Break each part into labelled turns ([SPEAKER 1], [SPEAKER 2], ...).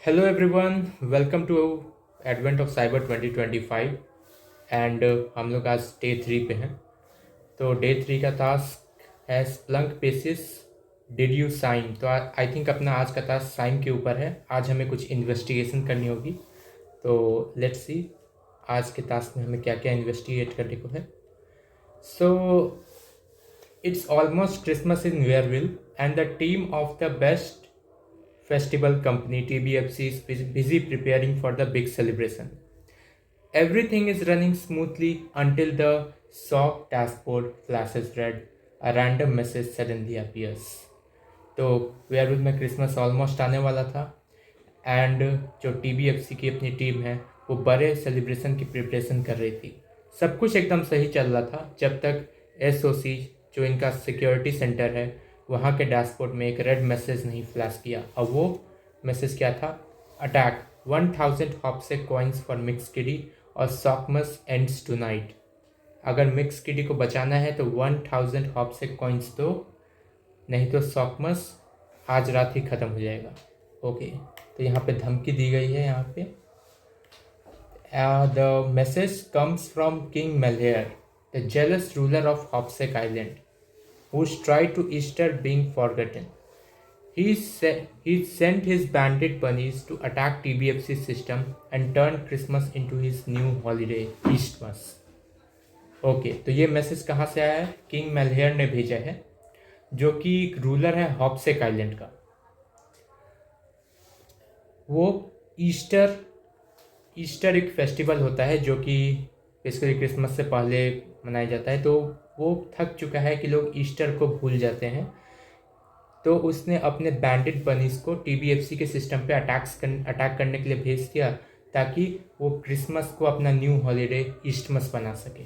[SPEAKER 1] Hello everyone, welcome to advent of cyber 2025 and हम लोग आज डे 3 पे हैं। तो डे 3 का टास्क है Splunk basics did you sign. तो आई थिंक अपना आज का टास्क साइन के ऊपर है। आज हमें कुछ इन्वेस्टिगेशन करनी होगी। तो लेट्स सी आज के टास्क में हमें क्या क्या इन्वेस्टिगेट करने को है। So it's almost Christmas in Wareville and the team of the best festival company TBFC is busy preparing for the big celebration. Everything is running smoothly until the SOC dashboard flashes red. A random message suddenly appears. तो वेयरविल में Christmas almost आने वाला था and जो TBFC की अपनी team है वो बड़े सेलिब्रेशन की प्रिपरेशन कर रही थी। सब कुछ एकदम सही चल रहा था जब तक SOC जो इनका सिक्योरिटी सेंटर है वहाँ के डैशबोर्ड में एक रेड मैसेज नहीं फ्लैश किया। अब वो मैसेज क्या था? अटैक 1000 हॉप्से कॉइन्स फॉर मिक्स किडी और सॉकमस एंड्स टुनाइट। अगर मिक्स किडी को बचाना है तो 1000 हॉप्से कॉइन्स दो, नहीं तो सॉकमस आज रात ही ख़त्म हो जाएगा। ओके, तो यहाँ पे धमकी दी गई है। यहाँ पे the message comes from King Malhare, the jealous ruler of HopSec Island whose tried to Easter being forgotten. He sent his bandit bunnies to attack TBFC system and turn Christmas into his new holiday, Eastmas. Okay, तो ये message कहाँ से आया है? King मेलहेयर ने भेजा है, जो कि एक रूलर है हॉप्सेक आइलैंड का। वो ईस्टर एक फेस्टिवल होता है जो कि बेसिकली क्रिसमस से पहले मनाया जाता है। तो वो थक चुका है कि लोग ईस्टर को भूल जाते हैं, तो उसने अपने बैंडिट बनीज को TBFC के सिस्टम पे अटैक करने के लिए भेज दिया ताकि वो क्रिसमस को अपना न्यू हॉलीडे ईस्टमस बना सके।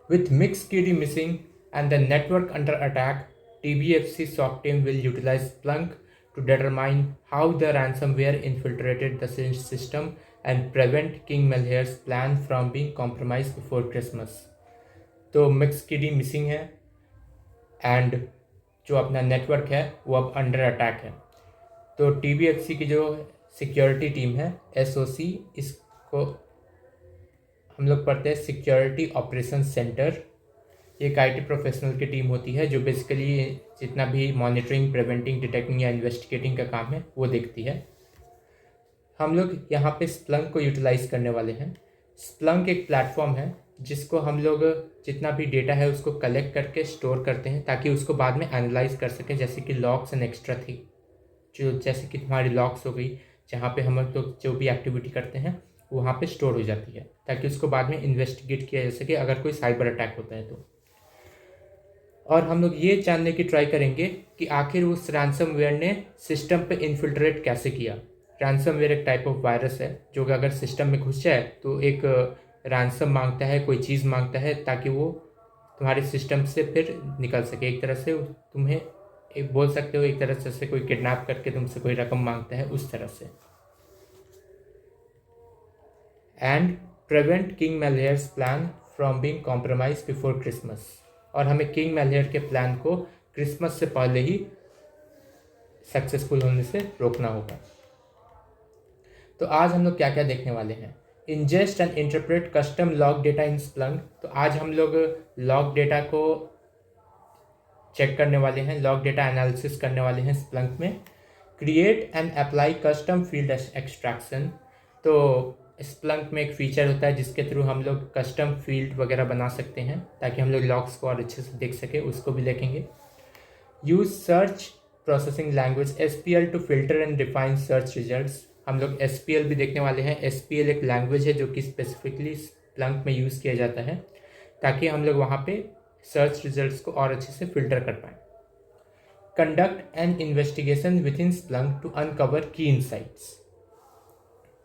[SPEAKER 1] विथ मिक्स किडी missing and the network under attack, TBFC SOC team will utilize Splunk to determine how the ransomware infiltrated the system and prevent King Melheir's plan from being compromised before Christmas. तो mix किडी missing है and जो अपना network है वो अब under attack है। तो TBFC की जो सिक्योरिटी टीम है SOC, इसको हम लोग पढ़ते हैं सिक्योरिटी ऑपरेशन सेंटर। ये एक IT प्रोफेशनल की टीम होती है जो बेसिकली जितना भी मॉनिटरिंग, प्रिवेंटिंग, डिटेक्टिंग या इन्वेस्टिगेटिंग का काम है वो देखती है। हम लोग यहाँ पे स्प्लंक को यूटिलाइज करने वाले हैं। स्प्लंक एक प्लेटफॉर्म है जिसको हम लोग जितना भी डेटा है उसको कलेक्ट करके स्टोर करते हैं ताकि उसको बाद में एनालाइज कर सकें, जैसे कि लॉग्स एंड एक्स्ट्रा थी, जो जैसे कि तुम्हारी लॉग्स हो गई जहाँ पे हम लोग जो भी एक्टिविटी करते हैं वहाँ पे स्टोर हो जाती है ताकि उसको बाद में इन्वेस्टिगेट किया जा सके अगर कोई साइबर अटैक होता है तो। और हम लोग ये जानने की ट्राई करेंगे कि आखिर उस रैंसमवेयर ने सिस्टम पे इन्फिल्ट्रेट कैसे किया। रैंसमवेयर एक टाइप ऑफ वायरस है जो कि अगर सिस्टम में घुस जाए तो एक रैंसम मांगता है, कोई चीज़ मांगता है ताकि वो तुम्हारे सिस्टम से फिर निकल सके। एक तरह से तुम्हें एक बोल सकते हो, एक तरह से कोई किडनैप करके तुमसे कोई रकम मांगता है उस तरह से। And prevent King Malhare's plan from being compromise before Christmas. और हमें किंग मेलहेयर के प्लान को क्रिसमस से पहले ही सक्सेसफुल होने से रोकना होगा। तो आज हम लोग क्या क्या देखने वाले हैं? Ingest and interpret custom log data in Splunk. तो आज हम लोग लॉग डेटा को चेक करने वाले हैं, लॉग डेटा एनालिसिस करने वाले हैं स्प्लंक में। Create and apply custom field extraction. तो स्प्लंक में एक फीचर होता है जिसके थ्रू हम लोग कस्टम फील्ड वगैरह बना सकते हैं ताकि हम लोग लॉग्स को और अच्छे से देख सके, उसको भी देखेंगे। Use search processing language SPL to filter and define search results. हम लोग SPL भी देखने वाले हैं। SPL एक लैंग्वेज है जो कि स्पेसिफिकली स्प्लंक में यूज़ किया जाता है ताकि हम लोग वहाँ पे सर्च रिजल्ट्स को और अच्छे से फिल्टर कर पाएँ। Conduct an investigation within Splunk to uncover key insights.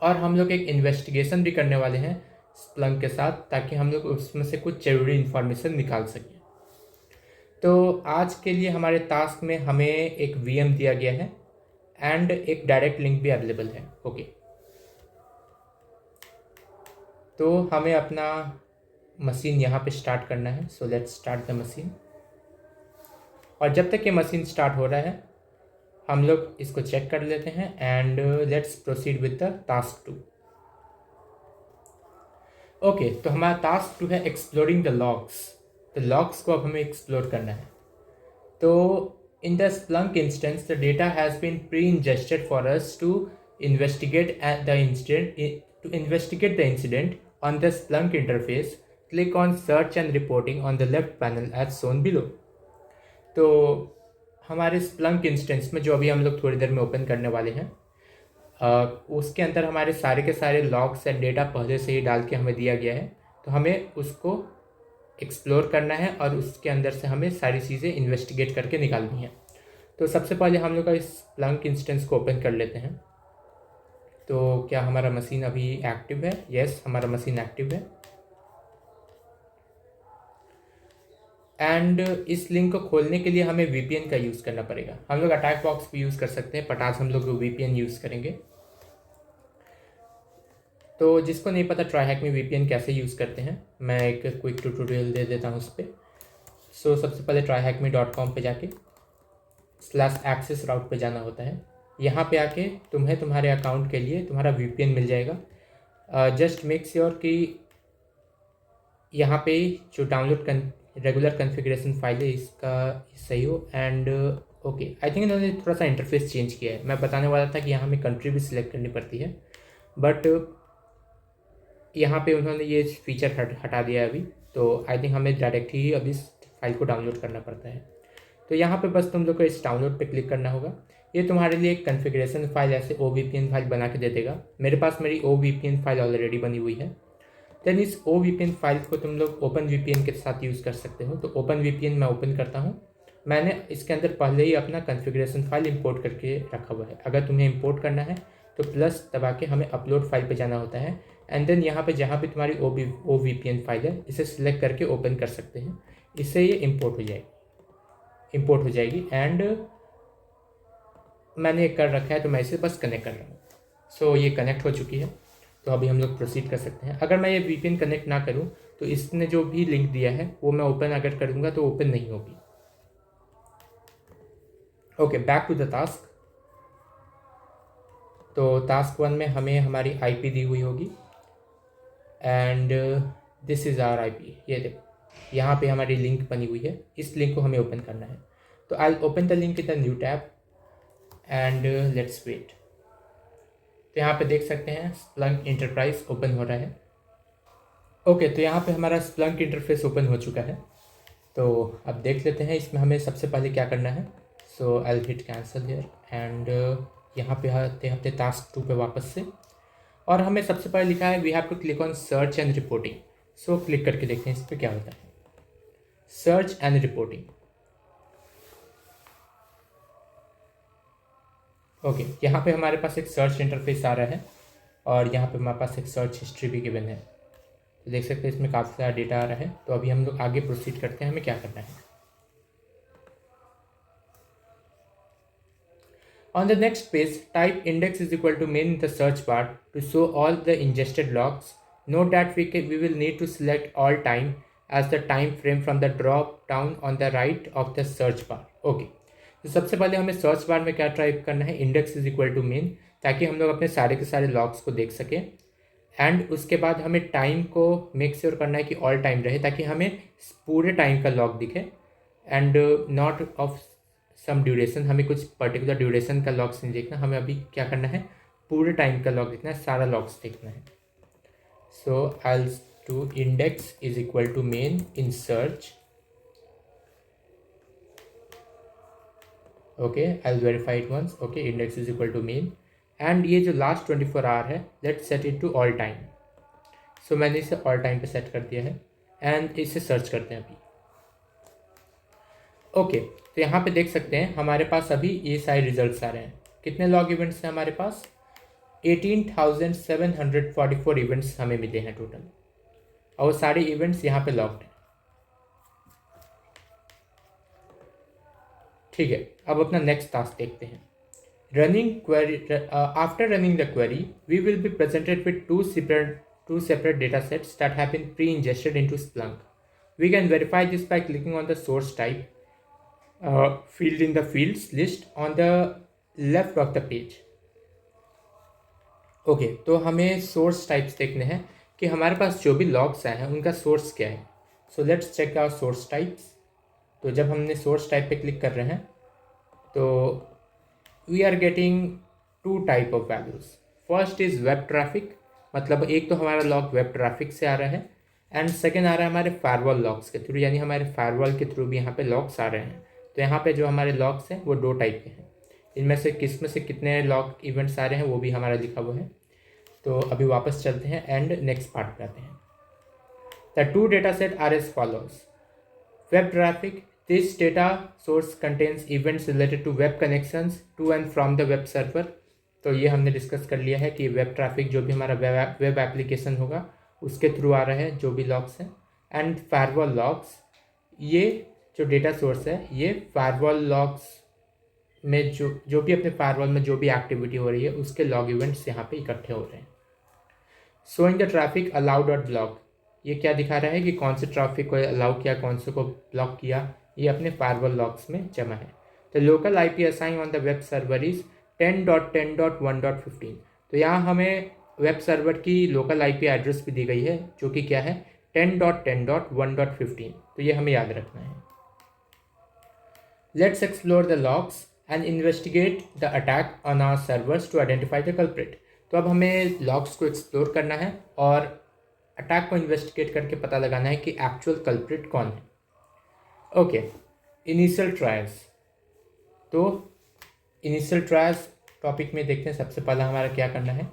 [SPEAKER 1] और हम लोग एक इन्वेस्टिगेशन भी करने वाले हैं स्प्लंक के साथ ताकि हम लोग उसमें से कुछ जरूरी इन्फॉर्मेशन निकाल सकें। तो आज के लिए हमारे टास्क में हमें एक VM दिया गया है एंड एक डायरेक्ट लिंक भी अवेलेबल है। ओके, तो हमें अपना मशीन यहाँ पे स्टार्ट करना है। So let's start the machine. और जब तक ये मशीन स्टार्ट हो रहा है हम लोग इसको चेक कर लेते हैं and let's proceed with the task 2। Okay, तो हमारा टास्क 2 है एक्सप्लोरिंग द लॉग्स। तो लॉग्स को अब हमें एक्सप्लोर करना है। तो in the Splunk instance, the data has been pre-ingested for us to investigate the incident on the Splunk interface. Click on Search and Reporting on the left panel as shown below. तो हमारे Splunk instance में जो अभी हम लोग थोड़ी देर में open करने वाले हैं, उसके अंदर हमारे सारे के सारे लॉग्स एंड डेटा पहले से ही डाल के हमें दिया गया है। तो हमें उसको एक्सप्लोर करना है और उसके अंदर से हमें सारी चीज़ें इन्वेस्टिगेट करके निकालनी है। तो सबसे पहले हम लोग इस Splunk इंस्टेंस को ओपन कर लेते हैं। तो क्या हमारा मशीन अभी एक्टिव है? यस, हमारा मशीन एक्टिव है। एंड इस लिंक को खोलने के लिए हमें VPN का यूज़ करना पड़ेगा। हम लोग अटैक बॉक्स भी यूज़ कर सकते हैं, बट आज हम लोग VPN यूज़ करेंगे। तो जिसको नहीं पता ट्राईहैक में VPN कैसे यूज़ करते हैं, मैं एक क्विक ट्यूटोरियल दे देता हूँ उस पर। सो सबसे पहले tryhackme.com पे जाके /access route पे जाना होता है। यहाँ पे आके तुम्हें तुम्हारे अकाउंट के लिए तुम्हारा VPN मिल जाएगा। जस्ट मेक श्योर कि यहाँ पे जो डाउनलोड रेगुलर कन्फिग्रेशन फाइल है इसका सही हो। एंड ओके, आई थिंक इन्होंने थोड़ा सा इंटरफेस चेंज किया है। मैं बताने वाला था कि यहाँ हमें कंट्री भी सिलेक्ट करनी पड़ती है, बट यहाँ पे उन्होंने ये फीचर हटा दिया है अभी। तो आई थिंक हमें डायरेक्ट ही अभी इस फाइल को डाउनलोड करना पड़ता है। तो यहाँ पे बस तुम लोग को इस डाउनलोड पे क्लिक करना होगा। ये तुम्हारे लिए एक कन्फिग्रेशन फाइल ऐसे OVPN फाइल बना के दे देगा। मेरे पास मेरी OVPN फाइल ऑलरेडी बनी हुई है। देन इस OVPN फाइल को तुम लोग OpenVPN के साथ यूज़ कर सकते हो। तो OpenVPN मैं ओपन करता हूँ। मैंने इसके अंदर पहले ही अपना कन्फिग्रेशन फाइल इंपोर्ट करके रखा हुआ है। अगर तुम्हें इंपोर्ट करना है तो प्लस दबा के हमें अपलोड फाइल पे जाना होता है। एंड देन यहाँ पे जहाँ पे तुम्हारी OVPN फाइल है, इसे सिलेक्ट करके ओपन कर सकते हैं। इससे ये इंपोर्ट हो जाएगी एंड मैंने कर रखा है, तो मैं इसे बस कनेक्ट कर रहा हूँ। सो ये कनेक्ट हो चुकी है। तो अभी हम लोग प्रोसीड कर सकते हैं। अगर मैं ये VPN कनेक्ट ना करूँ तो इसने जो भी लिंक दिया है वो मैं ओपन अगर करूँगा तो ओपन नहीं होगी। Okay, back to the task. तो टास्क 1 में हमें हमारी IP दी हुई होगी and this is our IP। ये देखो, यहाँ पे हमारी लिंक बनी हुई है। इस लिंक को हमें ओपन करना है। तो I open the link in the new tab and let's wait. तो यहाँ पे देख सकते हैं Splunk इंटरप्राइज ओपन हो रहा है। ओके, तो यहाँ पे हमारा Splunk इंटरफेस ओपन हो चुका है। तो अब देख लेते हैं इसमें हमें सबसे पहले क्या करना है। So I hit cancel here and यहाँ पे आते हैं टास्क 2 पे वापस से। और हमें सबसे पहले लिखा है we have to click on search and reporting. So click करके देखते हैं इस पर क्या होता है। Search and reporting. ओके, यहाँ पे हमारे पास एक सर्च इंटरफेस आ रहा है और यहाँ पे हमारे पास एक सर्च हिस्ट्री भी गिवन है। तो देख सकते हैं इसमें काफ़ी सारा डेटा आ रहा है। तो अभी हम लोग आगे प्रोसीड करते हैं, हमें क्या करना है। On the next page, type index is equal to main in the search bar to show all the ingested logs. Note that we will need to select all time as the time frame from the drop down on the right of the search bar. Okay. तो सबसे पहले हमें search bar में क्या type करना है, index is equal to main, ताकि हम लोग अपने सारे के सारे लॉग्स को देख सकें। एंड उसके बाद हमें टाइम को मेक श्योर करना है कि ऑल टाइम रहे, ताकि हमें पूरे टाइम का लॉग दिखे and not of some duration. हमें कुछ पर्टिकुलर ड्यूरेशन का लॉग्स नहीं देखना, हमें अभी क्या करना है, पूरे टाइम का लॉग देखना है, सारा लॉग्स देखना है। So I do index is equal to main in search. Okay, I will verify it once. Okay, index is equal to main and ये जो लास्ट 24 आवर है, let's set it to all time. So मैंने इसे all time पे set कर दिया है and इसे सर्च करते हैं अभी। ओके, तो यहाँ पे देख सकते हैं हमारे पास अभी ये सारे रिजल्ट्स आ रहे हैं। कितने लॉग इवेंट्स हैं हमारे पास? 18,744 इवेंट्स हमें मिले हैं टोटल, और सारे इवेंट्स यहाँ पे लॉग्ड हैं। ठीक है, अब अपना नेक्स्ट टास्क देखते हैं। Running query. After running the query we will be presented with two separate data sets that have been pre-ingested into Splunk. We can verify this by clicking on the source type field in the fields list on the left of the page. Okay, तो हमें source types देखने हैं कि हमारे पास जो भी logs आए हैं उनका सोर्स क्या है। So let's check our source types. तो जब हमने सोर्स टाइप पे क्लिक कर रहे हैं तो we are getting two type of values. First is web traffic, मतलब एक तो हमारा लॉग वेब ट्रैफिक से आ रहा है, एंड सेकेंड आ रहा है हमारे फायरवॉल लॉग्स के थ्रू, यानी हमारे फायरवॉल के थ्रू भी यहाँ पे लॉग्स आ रहे हैं। तो यहाँ पे जो हमारे लॉग्स हैं वो दो टाइप के हैं, इनमें से किस में से कितने लॉग इवेंट्स आ रहे हैं वो भी हमारा लिखा हुआ है। तो अभी वापस चलते हैं एंड नेक्स्ट पार्ट पे आते हैं। The two data set are as follows. Web traffic. This data source contains events related to web connections to and from the web server. तो ये हमने डिस्कस कर लिया है कि वेब ट्रैफिक जो भी हमारा वेब एप्लीकेशन होगा उसके थ्रू आ रहा है जो भी लॉग्स हैं। एंड फायरवॉल लॉग्स, ये जो डेटा सोर्स है ये फायरवॉल लॉग्स में जो भी अपने फायरवॉल में जो भी एक्टिविटी हो रही है उसके लॉग इवेंट्स यहाँ पे इकट्ठे हो रहे हैं। शोइंग द ट्रैफिक अलाउड और ब्लॉक, ये क्या दिखा रहा है कि कौन से ट्रैफिक को अलाउ किया, कौन से को ब्लॉक किया, ये अपने फायरवॉल लॉग्स में जमा है। तो local IP assign on the web server is 10.10.1.15। तो यहाँ हमें वेब सर्वर की लोकल आईपी एड्रेस भी दी गई है जो कि क्या है 10.10.1.15। तो ये हमें याद रखना है। Let's explore the logs and investigate the attack on our servers to identify the culprit. तो अब हमें लॉग्स को एक्सप्लोर करना है और अटैक को इन्वेस्टिगेट करके पता लगाना है कि एक्चुअल कल्प्रिट कौन है। Okay, initial trials. तो इनिशियल ट्रायल्स टॉपिक में देखते हैं सबसे पहला हमारा क्या करना है।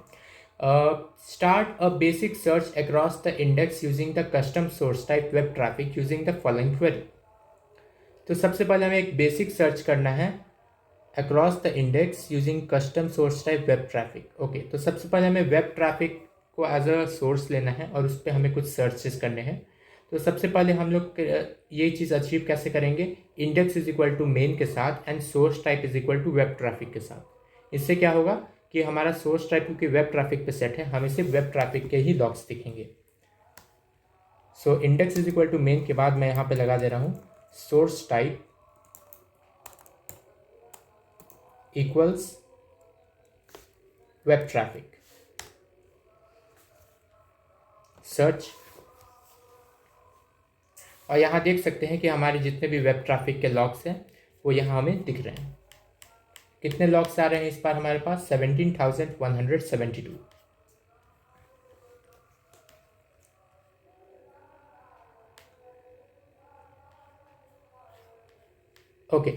[SPEAKER 1] Start a basic search across the index using the custom source type web traffic using the following query. तो सबसे पहले हमें एक बेसिक सर्च करना है across the index using custom source type web traffic. Okay, तो सबसे पहले हमें वेब ट्रैफिक को एज अ सोर्स लेना है और उस पर हमें कुछ सर्चेस करने हैं। तो सबसे पहले हम लोग ये चीज़ अचीव कैसे करेंगे, index is equal to main के साथ and source type is equal to web traffic के साथ। इससे क्या होगा कि हमारा सोर्स टाइप क्योंकि वेब ट्रैफिक पे सेट है हमें सिर्फ वेब ट्रैफिक के ही लॉग्स दिखेंगे। So index is equal to main के बाद मैं यहाँ पे लगा दे रहा हूँ source type equals web traffic search. और यहाँ देख सकते हैं कि हमारे जितने भी वेब ट्रैफिक के लॉग्स हैं वो यहाँ हमें दिख रहे हैं। कितने लॉग्स आ रहे हैं इस बार हमारे पास 17,172। Okay,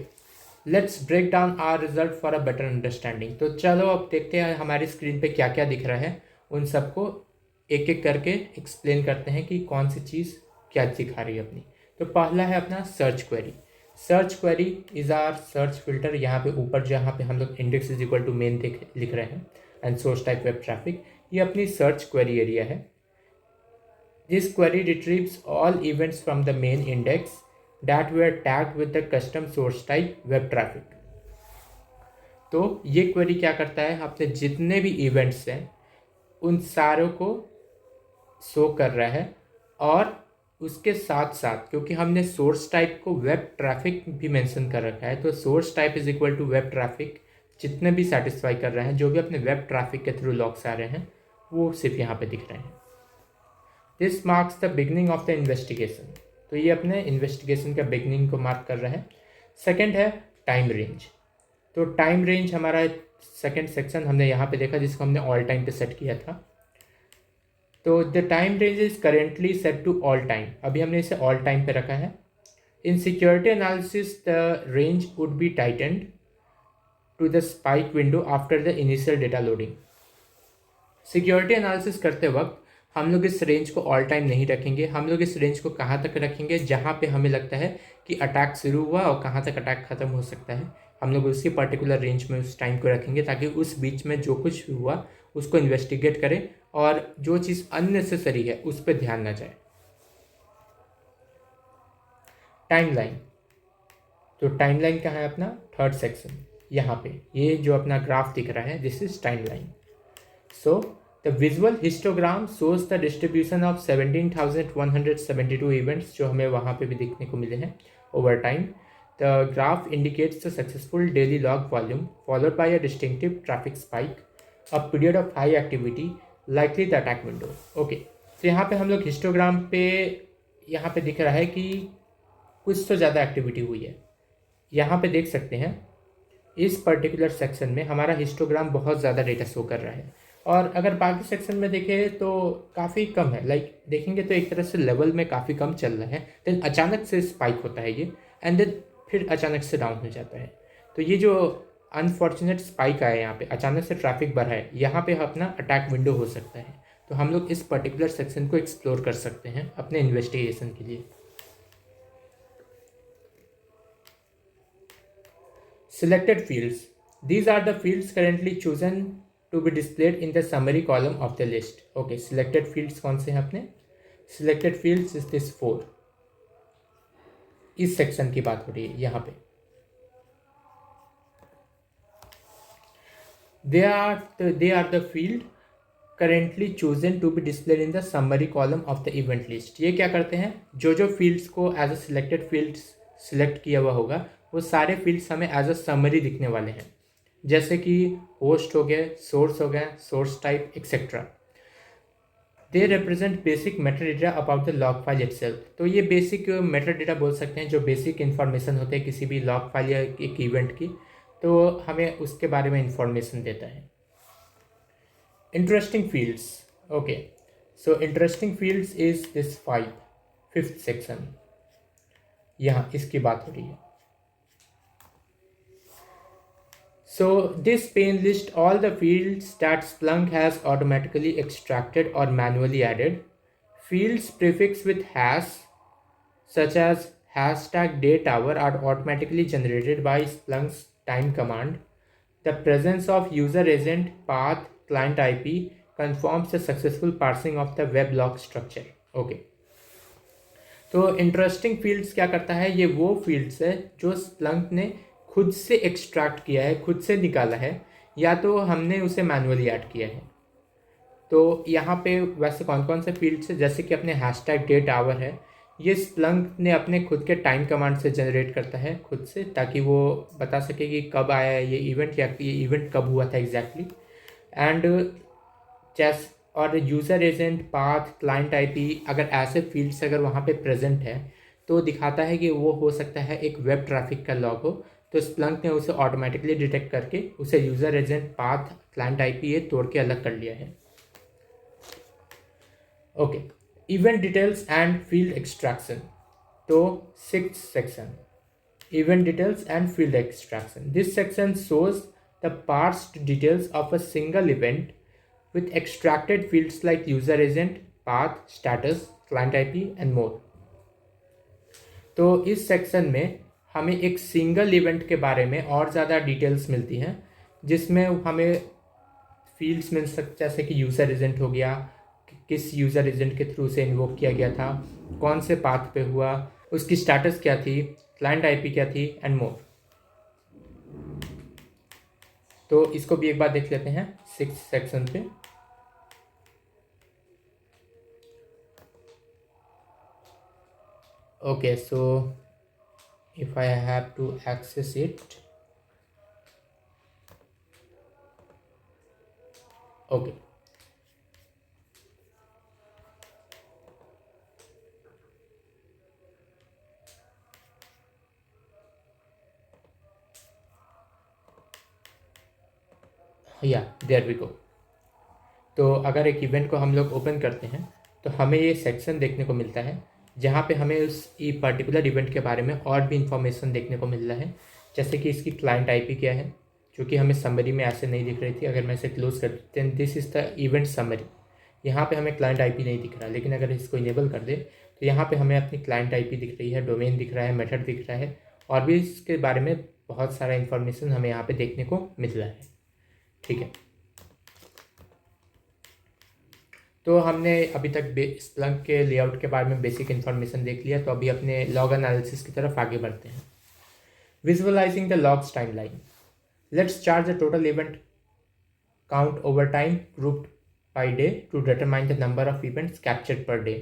[SPEAKER 1] let's break down our result for a better understanding. तो चलो अब देखते हैं हमारी स्क्रीन पे क्या क्या दिख रहा है, उन सबको एक एक करके एक्सप्लेन करते हैं कि कौन सी चीज़ क्या दिखा रही है अपनी। तो पहला है अपना search query. Search query is our search filter. यहाँ पे ऊपर जहाँ पे हम लोग index is equal to main लिख रहे हैं and source type web traffic, ये अपनी सर्च क्वेरी एरिया है। This query retrieves all events from the main index that were tagged with the custom source type web traffic। तो ये query क्या करता है, अपने जितने भी इवेंट्स हैं उन सारों को शो कर रहा है और उसके साथ साथ क्योंकि हमने सोर्स टाइप को वेब ट्रैफिक भी मेंशन कर रखा है तो source type is equal to web traffic जितने भी सेटिस्फाई कर रहे हैं जो भी अपने वेब ट्रैफिक के थ्रू लॉग्स आ रहे हैं वो सिर्फ यहाँ पे दिख रहे हैं। This marks the beginning of the investigation. तो ये अपने इन्वेस्टिगेशन का बिगनिंग को मार्क कर रहा है। सेकंड है टाइम रेंज। तो टाइम रेंज हमारा सेकंड सेक्शन हमने यहाँ पे देखा जिसको हमने ऑल टाइम पे सेट किया था। तो the time range is currently set to all time, अभी हमने इसे ऑल टाइम पे रखा है। In security analysis the range would be tightened to the spike window after the initial data loading. Security analysis करते वक्त हम लोग इस रेंज को ऑल टाइम नहीं रखेंगे, हम लोग इस रेंज को कहाँ तक रखेंगे जहाँ पे हमें लगता है कि अटैक शुरू हुआ और कहाँ तक अटैक ख़त्म हो सकता है, हम लोग उसी पर्टिकुलर रेंज में उस टाइम को रखेंगे ताकि उस बीच में जो कुछ हुआ उसको इन्वेस्टिगेट करें और जो चीज़ अननेसेसरी है उस पर ध्यान ना जाए। टाइमलाइन। तो टाइमलाइन कहाँ है अपना थर्ड सेक्शन, यहाँ पे ये जो अपना ग्राफ दिख रहा है this is timeline. So the visual histogram shows the distribution of 17,172 events जो हमें वहाँ पे भी देखने को मिले हैं over time. The graph indicates the successful daily log volume followed by a distinctive traffic spike, a period of high activity, likely the attack window. Okay, तो यहाँ पे हम लोग हिस्टोग्राम पे यहाँ पे दिख रहा है कि कुछ तो ज़्यादा एक्टिविटी हुई है। यहाँ पे देख सकते हैं इस पर्टिकुलर सेक्शन में हमारा हिस्टोग्राम बहुत ज़्यादा डेटा शो कर रहा है, और अगर बाकी सेक्शन में देखें तो काफ़ी कम है। लाइक देखेंगे तो एक तरह से लेवल में काफ़ी कम चल रहा है, देन अचानक से स्पाइक होता है ये, एंड देन फिर अचानक से डाउन हो जाता है। तो ये जो अनफॉर्चुनेट स्पाइक आया यहाँ पे, अचानक से ट्रैफिक बढ़ा है, यहाँ पे अपना अटैक विंडो हो सकता है। तो हम लोग इस पर्टिकुलर सेक्शन को एक्सप्लोर कर सकते हैं अपने इन्वेस्टिगेशन के लिए। Selected fields. These are the fields currently chosen to be displayed in the summary column of the list. Okay, selected fields कौन से हैं अपने? Selected fields is this 4. इस सेक्शन की बात हो रही है यहाँ पे। They are the field currently chosen to be displayed in the summary column of the event list. ये क्या करते हैं, जो fields को as a selected fields select किया हुआ होगा वो सारे फील्ड्स हमें एज अ समरी दिखने वाले हैं, जैसे कि होस्ट हो गए, सोर्स हो गए, source type etcetera. They represent basic metadata about the log file itself. तो ये बेसिक मेटाडेटा बोल सकते हैं, जो बेसिक इन्फॉर्मेशन होते हैं किसी भी लॉग फाइल या एक इवेंट की, तो हमें उसके बारे में इंफॉर्मेशन देता है। Interesting fields. Okay, so interesting fields is this 5th section, यहाँ इसकी बात हो रही है। So this pane lists all the fields that Splunk has automatically extracted or manually added. Fields prefixed with hash, such as hashtag #daytower, are automatically generated by Splunk's time command. The presence of user agent, path, client IP confirms the successful parsing of the web log structure. Okay. तो interesting fields क्या करता है, ये वो fields है जो Splunk ने खुद से एक्सट्रैक्ट किया है, खुद से निकाला है, या तो हमने उसे मैनुअली ऐड किया है। तो यहाँ पे वैसे कौन कौन से फील्ड्स है, जैसे कि अपने हैशटैग #daytower है, ये स्प्लंक ने अपने खुद के टाइम कमांड से जनरेट करता है खुद से, ताकि वो बता सके कि कब आया है ये इवेंट, या ये इवेंट कब हुआ था एग्जैक्टली। एंड जैस और user agent, path, client IP, अगर ऐसे फील्ड्स अगर वहाँ पे प्रेजेंट है तो दिखाता है कि वो हो सकता है एक वेब ट्रैफिक का लॉग हो। तो स्प्लंक ने उसे ऑटोमेटिकली डिटेक्ट करके उसे user agent, path, client IP ये तोड़ के अलग कर लिया है। Okay, event details and field extraction. तो 6th section, event details and field extraction. This section shows the parsed details of a single event with extracted fields like user agent, path, status, client IP and more. तो इस section में हमें एक single event के बारे में और ज़्यादा डिटेल्स मिलती हैं, जिसमें हमें फील्ड्स मिल सकते, जैसे कि यूज़र एजेंट हो गया, किस यूज़र एजेंट के थ्रू से इन्वोक किया गया था, कौन से पाथ पे हुआ, उसकी स्टेटस क्या थी, क्लाइंट आईपी क्या थी एंड मोर। तो इसको भी एक बार देख लेते हैं 6th सेक्शन पे। Okay, so if I have to access it, okay, या देयर वी गो। तो अगर एक इवेंट को हम लोग ओपन करते हैं तो हमें ये सेक्शन देखने को मिलता है, जहाँ पे हमें उस पर्टिकुलर इवेंट के बारे में और भी इंफॉर्मेशन देखने को मिल रहा है, जैसे कि इसकी क्लाइंट आईपी क्या है, जो कि हमें समरी में ऐसे नहीं दिख रही थी। अगर मैं इसे क्लोज कर दें, this is the event summary. यहाँ पे हमें क्लाइंट आईपी नहीं दिख रहा, लेकिन अगर इसको इनेबल कर दे तो यहाँ पे हमें अपनी क्लाइंट आईपी दिख रही है, डोमेन दिख रहा है, मेथड दिख रहा है, और भी इसके बारे में बहुत सारा इन्फॉर्मेशन हमें यहाँ पे देखने को मिल रहा है। ठीक है, तो हमने अभी तक स्प्लंक के लेआउट के बारे में बेसिक इन्फॉर्मेशन देख लिया। तो अभी अपने लॉग एनालिसिस की तरफ आगे बढ़ते हैं। Visualising the logs timeline. Let's chart the total event count over time grouped by day to determine the number of events captured per day.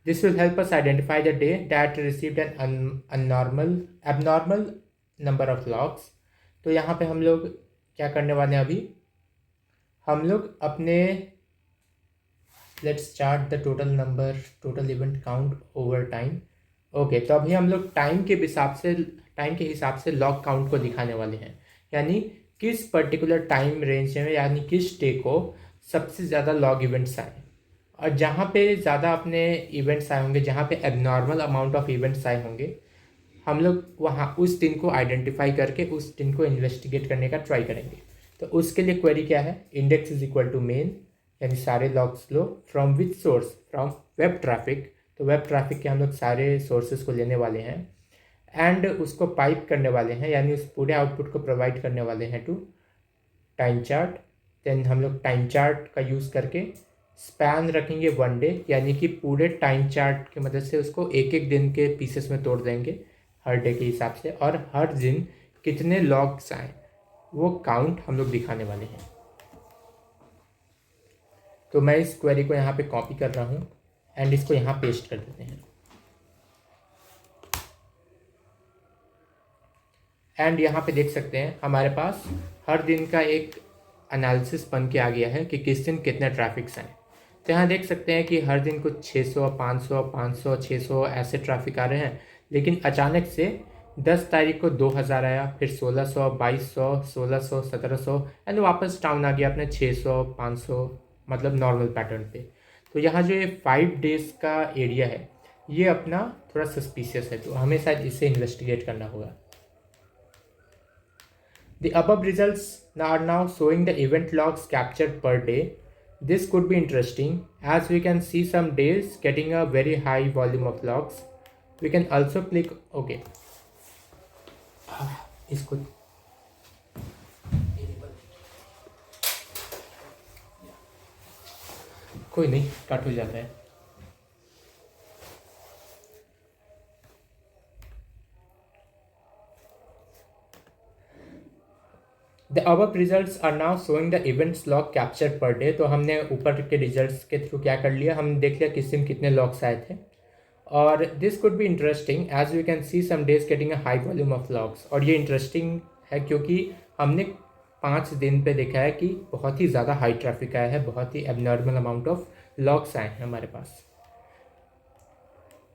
[SPEAKER 1] This will help us identify the day that received an abnormal number of logs. तो यहाँ पे हम लोग क्या करने वाले हैं? अभी हम लोग अपने let's chart the total event count over time. Okay, तो अभी हम लोग टाइम के हिसाब से लॉग काउंट को दिखाने वाले हैं. यानी किस पर्टिकुलर टाइम रेंज में, यानी किस डे को सबसे ज़्यादा लॉग इवेंट्स आए, और जहाँ पे ज़्यादा अपने इवेंट्स आए होंगे, जहाँ पे एबनॉर्मल अमाउंट ऑफ इवेंट्स आए होंगे, हम लोग वहाँ उस दिन को आइडेंटिफाई करके उस दिन को इन्वेस्टिगेट करने का ट्राई करेंगे. तो उसके लिए क्वेरी क्या है? Index is equal to main, यानी सारे लॉग्स लो, from which source, from web traffic. तो वेब ट्रैफिक के हम लोग सारे सोर्सेज को लेने वाले हैं एंड उसको पाइप करने वाले हैं, यानी उस पूरे आउटपुट को प्रोवाइड करने वाले हैं टू टाइम चार्ट. देन हम लोग टाइम चार्ट का यूज़ करके स्पैन रखेंगे 1 डे, यानी कि पूरे टाइम चार्ट की मदद से उसको एक एक दिन के पीसेस में तोड़ देंगे हर डे के हिसाब से, और हर दिन कितने लॉग्स आए वो काउंट हम लोग दिखाने वाले हैं. तो मैं इस क्वेरी को यहाँ पे कॉपी कर रहा हूँ एंड इसको यहाँ पेस्ट कर देते हैं. एंड यहाँ पे देख सकते हैं हमारे पास हर दिन का एक एनालिसिस बन के आ गया है कि किस दिन कितने ट्रैफिक्स हैं. तो यहाँ देख सकते हैं कि हर दिन कुछ 600, 500, 600 ऐसे ट्रैफिक आ रहे हैं, लेकिन अचानक से 10 तारीख को 2000 आया, फिर 1600, 2200, 1600, 1700 एंड वापस डाउन आ गया अपने 600, 500, मतलब नॉर्मल पैटर्न पे. तो यहाँ जो ये 5 डेज का एरिया है ये अपना थोड़ा सस्पिशियस है, तो हमें शायद इसे इन्वेस्टिगेट करना होगा. The above results are now showing the event logs captured per day. This could be interesting as we can see some days getting a very high volume of logs. We can also click OK. इसको कोई नहीं, cut हो जाता है. The above results are now showing the events log captured per day. तो हमने ऊपर के रिजल्ट्स के थ्रू क्या कर लिया, हम देख लिया किस दिन कितने लॉग्स आए थे. और this could be interesting as we can see some days getting a high volume of logs. और ये इंटरेस्टिंग है क्योंकि हमने 5 दिन पे देखा है कि बहुत ही ज़्यादा हाई ट्रैफिक आया है, बहुत ही एबनॉर्मल अमाउंट ऑफ लॉग्स आए हैं हमारे पास.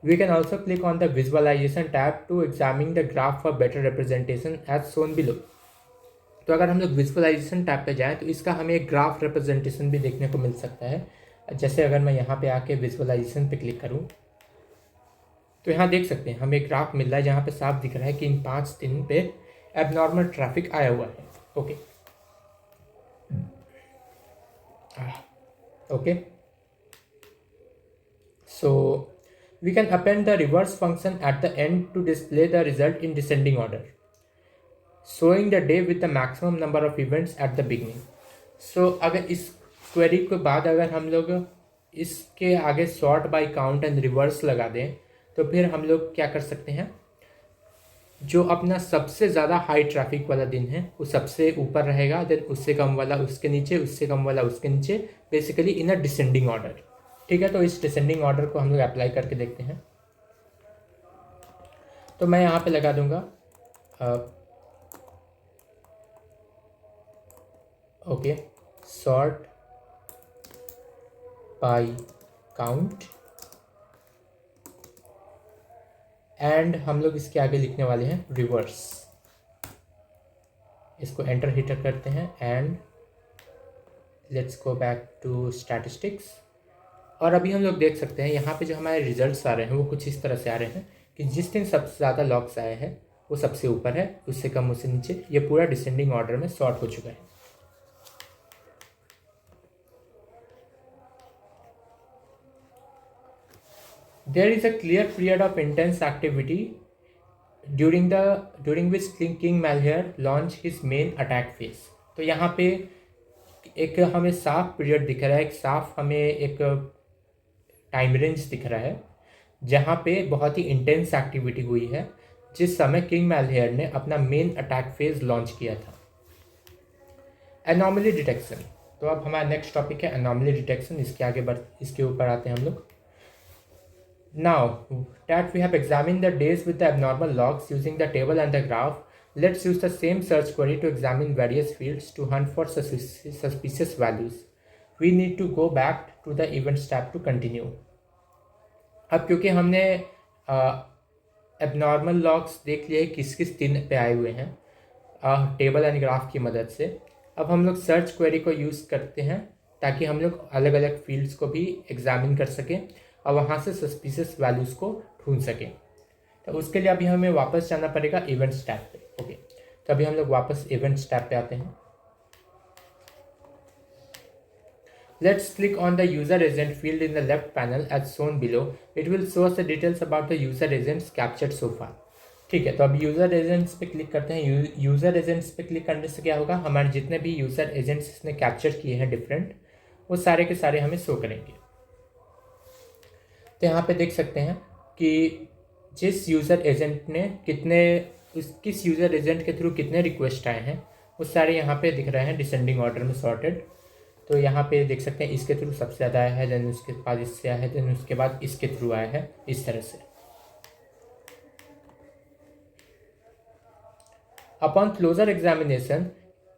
[SPEAKER 1] We can also click on the visualization tab to examine the graph for better representation as shown below. तो अगर हम लोग विजुअलाइजेशन टैब पे जाएं तो इसका हमें एक ग्राफ रिप्रेजेंटेशन भी देखने को मिल सकता है. जैसे अगर मैं यहाँ पे आके विजुअलाइजेशन पे क्लिक करूँ तो यहाँ देख सकते हैं हमें एक ग्राफ मिल रहा है जहाँ पे साफ दिख रहा है कि इन 5 दिन पे एबनॉर्मल ट्रैफिक आया हुआ है. Okay okay, so we can append the reverse function at the end to display the result in descending order, showing the day with the maximum number of events at the beginning. So अगर इस query के बाद अगर हम लोग इसके आगे sort by count and reverse लगा दें तो फिर हम लोग क्या कर सकते हैं, जो अपना सबसे ज़्यादा हाई ट्रैफिक वाला दिन है वो सबसे ऊपर रहेगा, देन उससे कम वाला उसके नीचे, उससे कम वाला उसके नीचे, बेसिकली इन अ डिसेंडिंग ऑर्डर. ठीक है, तो इस डिसेंडिंग ऑर्डर को हम लोग अप्लाई करके देखते हैं. तो मैं यहाँ पे लगा दूंगा okay, sort by count and हम लोग इसके आगे लिखने वाले हैं रिवर्स. इसको एंटर हिटर करते हैं and let's go back to statistics. और अभी हम लोग देख सकते हैं यहाँ पे जो हमारे रिजल्ट्स आ रहे हैं वो कुछ इस तरह से आ रहे हैं कि जिस दिन सबसे ज़्यादा लॉग्स आए हैं वो सबसे ऊपर है, उससे कम उससे नीचे. ये पूरा डिसेंडिंग ऑर्डर में सॉर्ट हो चुका है. There is a clear period of intense activity during which King Malheur launched his main attack phase. तो यहाँ पे एक हमें साफ पीरियड दिख रहा है, एक साफ हमें एक टाइम रेंज दिख रहा है जहाँ पे बहुत ही इंटेंस एक्टिविटी हुई है जिस समय किंग मैलहेयर ने अपना मेन अटैक फेज लॉन्च किया था. Anomaly detection. तो अब हमारा नेक्स्ट टॉपिक है एनॉमली डिटेक्शन. इसके ऊपर आते हैं हम लोग. Now that we have examined the days with the abnormal logs using the table and the graph, let's use the same search query to examine various fields to hunt for suspicious values. We need to go back to the events tab to continue. अब क्योंकि हमने abnormal logs देख लिए किस किस दिन पे आए हुए हैं टेबल एंड ग्राफ की मदद से, अब हम लोग सर्च क्वेरी को यूज़ करते हैं ताकि हम लोग अलग अलग फील्ड्स को भी एग्जामिन कर सकें और वहाँ से सस्पिशियस वैल्यूज़ को ढूंढ सकें। तो उसके लिए अभी हमें वापस जाना पड़ेगा इवेंट्स टैब पे। ओके, तो अभी हम लोग वापस इवेंट्स टैब पे आते हैं। Let's click on the user agent field in the left panel as shown below. It will show us the details about the user agents captured so far. ठीक है, तो अब यूज़र एजेंट्स पे click करते हैं। यूज़र एजेंट्स पे click करने से क्या होगा, हमारे जितने भी यूज़र एजेंट्स इसने कैप्चर किए हैं डिफरेंट, वो सारे के सारे हमें शो करेंगे। तो यहाँ पे देख सकते हैं कि जिस यूज़र एजेंट ने किस यूज़र एजेंट के थ्रू कितने रिक्वेस्ट आए हैं वो सारे यहाँ पे दिख रहे हैं डिसेंडिंग ऑर्डर में सॉर्टेड। तो यहाँ पे देख सकते हैं इसके थ्रू सबसे ज़्यादा आया है, देन उसके बाद इससे आया है, देन उसके बाद इसके थ्रू आया है, इस तरह से। Upon closer examination,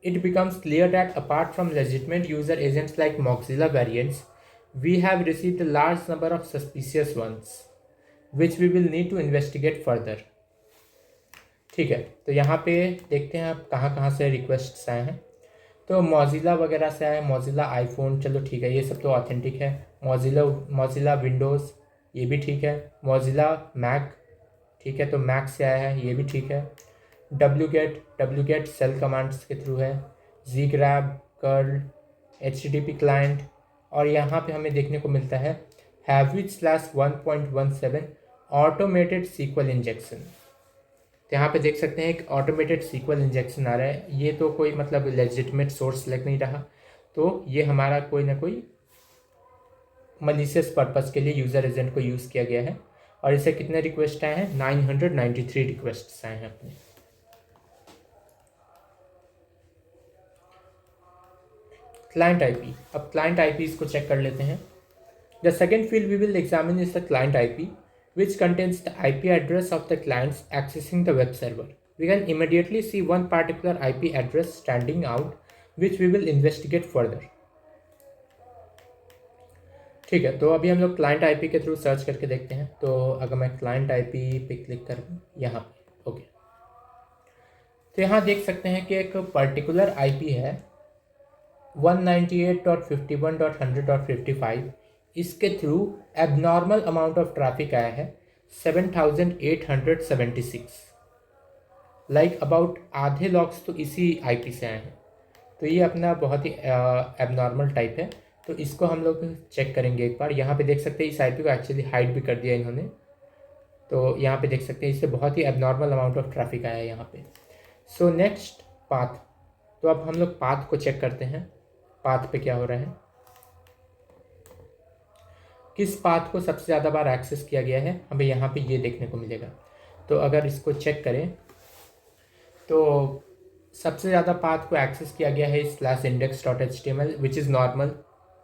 [SPEAKER 1] it becomes clear that apart from legitimate user agents like Mozilla variants, we have received a large number of suspicious ones, which we will need to investigate further. ठीक है, तो यहाँ पे देखते हैं आप कहाँ कहाँ से रिक्वेस्ट्स आए हैं। तो मौजिला वगैरह से आया है, मौजिला आईफोन, चलो ठीक है, ये सब तो ऑथेंटिक है। मौजिला विंडोज़, ये भी ठीक है। मौजिला मैक, ठीक है, तो मैक से आया है, ये भी ठीक है। wget सेल कमांड्स के थ्रू है। zgrab, कर्ल, http क्लाइंट, और यहाँ पे हमें देखने को मिलता है Havit/1.17 ऑटोमेटेड सीक्वल इंजेक्शन। तो यहाँ पे देख सकते हैं एक ऑटोमेटेड सीक्वल इंजेक्शन आ रहा है। ये तो कोई मतलब लेजिटिमेट सोर्स लग नहीं रहा, तो ये हमारा कोई ना कोई मलिशियस पर्पस के लिए यूज़र एजेंट को यूज़ किया गया है। और इसे कितने रिक्वेस्ट आए हैं, 993 रिक्वेस्ट आए हैं अपने। क्लाइंट आईपी, अब क्लाइंट आईपी को चेक कर लेते हैं। The second field we will examine is the client IP which contains the IP address of the clients accessing the web server. We can immediately see one particular IP address standing out, which we will investigate further. ठीक है, तो अभी हम लोग client IP के through search करके देखते हैं। तो अगर मैं क्लाइंट आईपी पे क्लिक करूँ यहाँ पे, ओके, तो यहाँ देख सकते हैं कि एक पर्टिकुलर आईपी है 198.51.100.55। इसके through abnormal amount of traffic आया है 7876, लाइक अबाउट आधे लॉग्स तो इसी आईपी से आए हैं। तो ये अपना बहुत ही एबनॉर्मल टाइप है, तो इसको हम लोग चेक करेंगे एक बार। यहाँ पे देख सकते हैं इस आईपी को एक्चुअली हाइड भी कर दिया इन्होंने। तो यहाँ पे देख सकते हैं इससे बहुत ही एबनॉर्मल अमाउंट ऑफ ट्रैफिक आया है यहाँ पे। सो नेक्स्ट पाथ, तो अब हम लोग पाथ को चेक करते हैं, पाथ पे क्या हो रहा है, किस पाथ को सबसे ज़्यादा बार एक्सेस किया गया है, हमें यहाँ पे ये देखने को मिलेगा। तो अगर इसको चेक करें तो सबसे ज़्यादा पाथ को एक्सेस किया गया है /index.html विच इज़ नॉर्मल,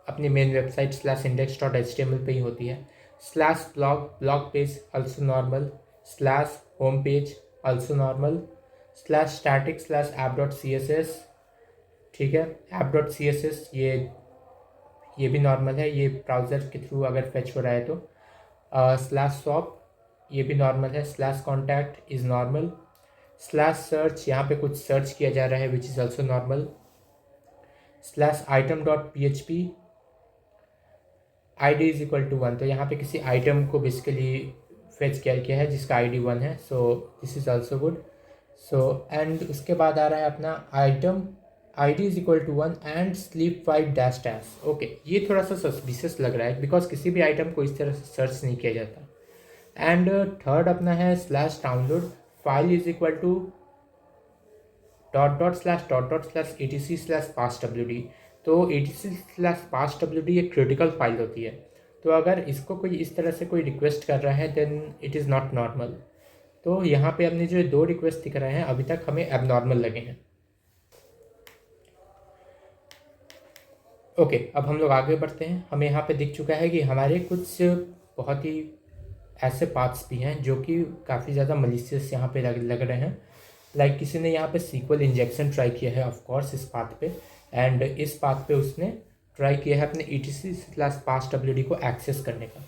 [SPEAKER 1] अपनी मेन वेबसाइट /index.html पे ही होती है। /blog page also normal, /home page also normal, /static/app.css, ठीक है, app.css ये भी नॉर्मल है, ये ब्राउज़र के थ्रू अगर फेच हो रहा है तो। /shop ये भी नॉर्मल है, /contact इज़ नॉर्मल, /search यहाँ पे कुछ सर्च किया जा रहा है which is also normal, /item.php id is equal to 1, तो यहाँ पे किसी आइटम को बेसिकली फेच किया है जिसका id 1 है, so this is also good. So and उसके बाद आ रहा है अपना item id is equal to 1 and sleep 5 -- okay, ये थोड़ा सा सस्पिशियस लग रहा है बिकॉज किसी भी आइटम को इस तरह से सर्च नहीं किया जाता। एंड थर्ड अपना है /download file is equal to /etc/passwd, तो etc/passwd एक क्रिटिकल फाइल होती है। तो अगर इसको कोई इस तरह से कोई रिक्वेस्ट कर रहा है then it is not normal. तो यहाँ पे अपने जो 2 रिक्वेस्ट दिख रहे हैं अभी तक हमें एबनॉर्मल लगे हैं। ओके, अब हम लोग आगे बढ़ते हैं। हमें यहाँ पे दिख चुका है कि हमारे कुछ बहुत ही ऐसे पाथ्स भी हैं जो कि काफ़ी ज़्यादा मलिशियस यहाँ पे लग रहे हैं। लाइक किसी ने यहाँ पे सीक्वल इंजेक्शन ट्राई किया है ऑफ कोर्स इस पाथ पे, एंड इस पाथ पे उसने ट्राई किया है अपने etc/passwd को एक्सेस करने का।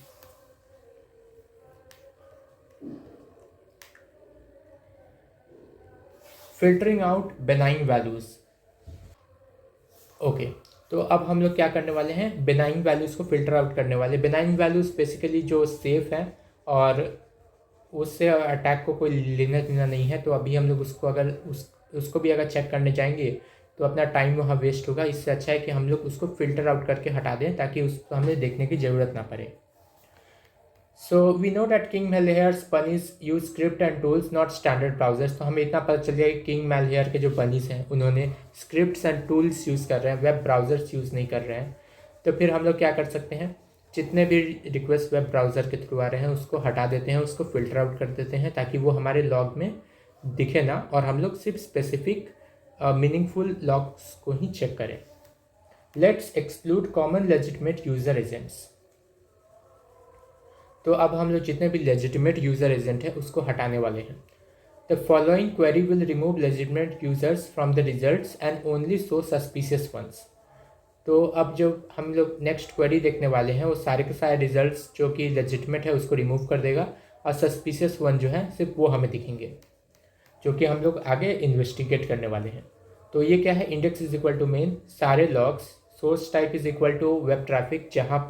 [SPEAKER 1] Filtering out benign values. Okay, तो अब हम लोग क्या करने वाले हैं, बेनाइन वैल्यूज़ को फिल्टर आउट करने वाले। बेनाइन वैल्यूज़ बेसिकली जो सेफ है और उससे अटैक को कोई लेना देना नहीं है, तो अभी हम लोग उसको अगर उसको भी अगर चेक करने जाएंगे तो अपना टाइम वहाँ वेस्ट होगा। इससे अच्छा है कि हम लोग उसको फिल्टर आउट करके हटा दें ताकि उसको हमें देखने की ज़रूरत ना पड़े। So we know that King Malhare's bunnies use script and tools not standard browsers. तो हमें इतना पता चल गया कि किंग मेलहेयर के जो बनीज हैं उन्होंने स्क्रिप्ट्स एंड टूल्स यूज़ कर रहे हैं, वेब ब्राउजर्स यूज़ नहीं कर रहे हैं। तो फिर हम लोग क्या कर सकते हैं, जितने भी रिक्वेस्ट वेब ब्राउज़र के थ्रू आ रहे हैं उसको हटा देते हैं, उसको फिल्टर आउट कर देते हैं ताकि वो हमारे लॉग में दिखे ना, और हम लोग सिर्फ स्पेसिफिक मीनिंगफुल लॉग्स को ही चेक करें। Let's exclude common legitimate user agents. तो अब हम लोग जितने भी लेजिटिमेट यूज़र एजेंट है उसको हटाने वाले हैं। The following query will remove legitimate users from the results and only show suspicious ones. तो अब जो हम लोग नेक्स्ट क्वेरी देखने वाले हैं वो सारे के सारे रिजल्ट्स जो कि लेजिटिमेट है उसको रिमूव कर देगा, और सस्पिशियस वन जो है सिर्फ वो हमें दिखेंगे, जो कि हम लोग आगे इन्वेस्टिगेट करने वाले हैं। तो ये क्या है, index is equal to main, सारे logs, source type is equal to web traffic, जहाँ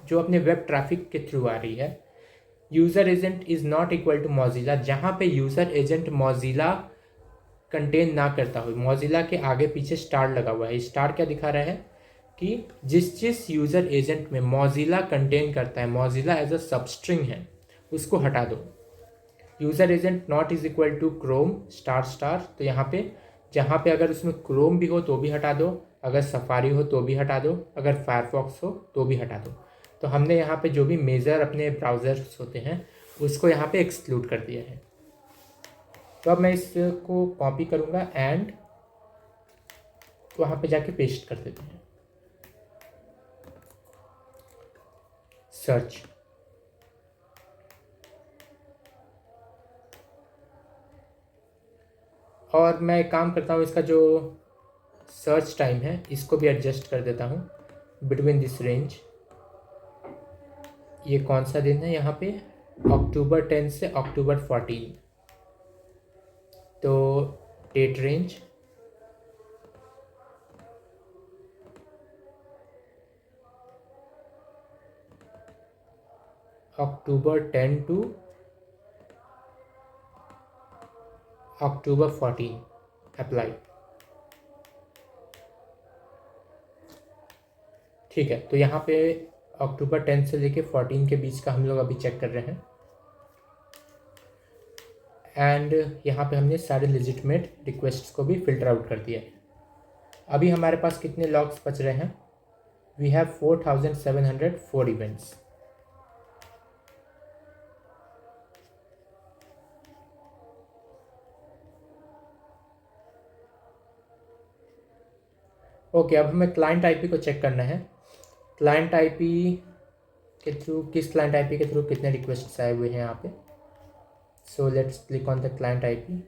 [SPEAKER 1] जो अपने वेब ट्रैफिक के थ्रू आ रही है। User agent is not equal to Mozilla, जहाँ पे यूज़र एजेंट मॉजिला कंटेन ना करता हो। मॉजिला के आगे पीछे स्टार लगा हुआ है, स्टार क्या दिखा रहा है कि जिस यूज़र एजेंट में मॉजिला कंटेन करता है, मॉजिला एज अ सबस्ट्रिंग है, उसको हटा दो। User agent not is equal to Chrome star star, तो यहाँ पे जहाँ पे अगर उसमें क्रोम भी हो तो भी हटा दो, अगर सफारी हो तो भी हटा दो, अगर फायरफॉक्स हो तो भी हटा दो। तो हमने यहाँ पे जो भी मेजर अपने ब्राउज़र्स होते हैं उसको यहाँ पे एक्सक्लूड कर दिया है। तो अब मैं इसको कॉपी करूँगा एंड वहाँ पे जाके पेस्ट कर देते हैं। सर्च, और मैं एक काम करता हूँ, इसका जो सर्च टाइम है इसको भी एडजस्ट कर देता हूँ बिटवीन दिस रेंज। ये कौन सा दिन है यहाँ पे, अक्टूबर 10 से अक्टूबर 14। तो date range October 10 to October 14, apply. ठीक है, तो यहाँ पे अक्टूबर 10 से लेके 14 के बीच का हम लोग अभी चेक कर रहे हैं, एंड यहाँ पे हमने सारे लेजिटिमेट रिक्वेस्ट्स को भी फिल्टर आउट कर दिया है। अभी हमारे पास कितने लॉग्स बच रहे हैं, वी हैव 4704 इवेंट्स। ओके, अब हमें क्लाइंट आईपी को चेक करना है। क्लाइंट आईपी के थ्रू, किस क्लाइंट आईपी के थ्रू कितने रिक्वेस्ट्स आए हुए हैं यहाँ पे। So let's click on the client IP,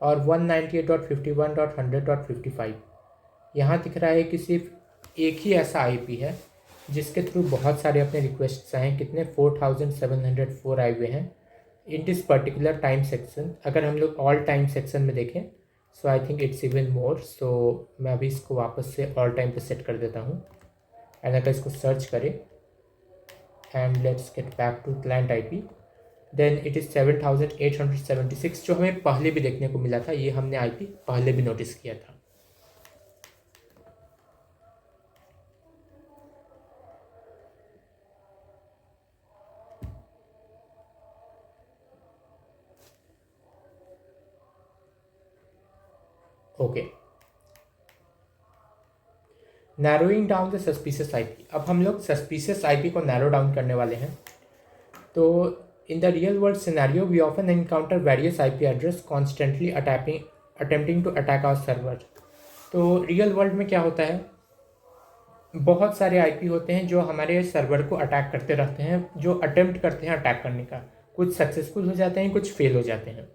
[SPEAKER 1] और 198.51.100.55 यहाँ दिख रहा है कि सिर्फ एक ही ऐसा आईपी है जिसके थ्रू बहुत सारे अपने रिक्वेस्ट्स आए हैं। कितने, 4704 आए हुए हैं in this particular time section. अगर हम लोग ऑल टाइम सेक्शन में देखें so I think it's even more. So मैं अभी इसको वापस से ऑल टाइम पे सेट कर देता हूँ, एंड अगर इसको सर्च करें and let's get back to client IP, then it is 7876, जो हमें पहले भी देखने को मिला था। ये हमने आईपी पहले भी नोटिस किया था। Okay, narrowing down the suspicious IP. अब हम लोग सस्पिशियस आईपी को नैरो डाउन करने वाले हैं। तो in the real world scenario we often encounter various IP address constantly attempting to attack our server. तो रियल वर्ल्ड में क्या होता है बहुत सारे आईपी होते हैं जो हमारे सर्वर को अटैक करते रहते हैं, जो अटेम्प्ट करते हैं अटैक करने का। कुछ सक्सेसफुल हो जाते हैं, कुछ फेल हो जाते हैं।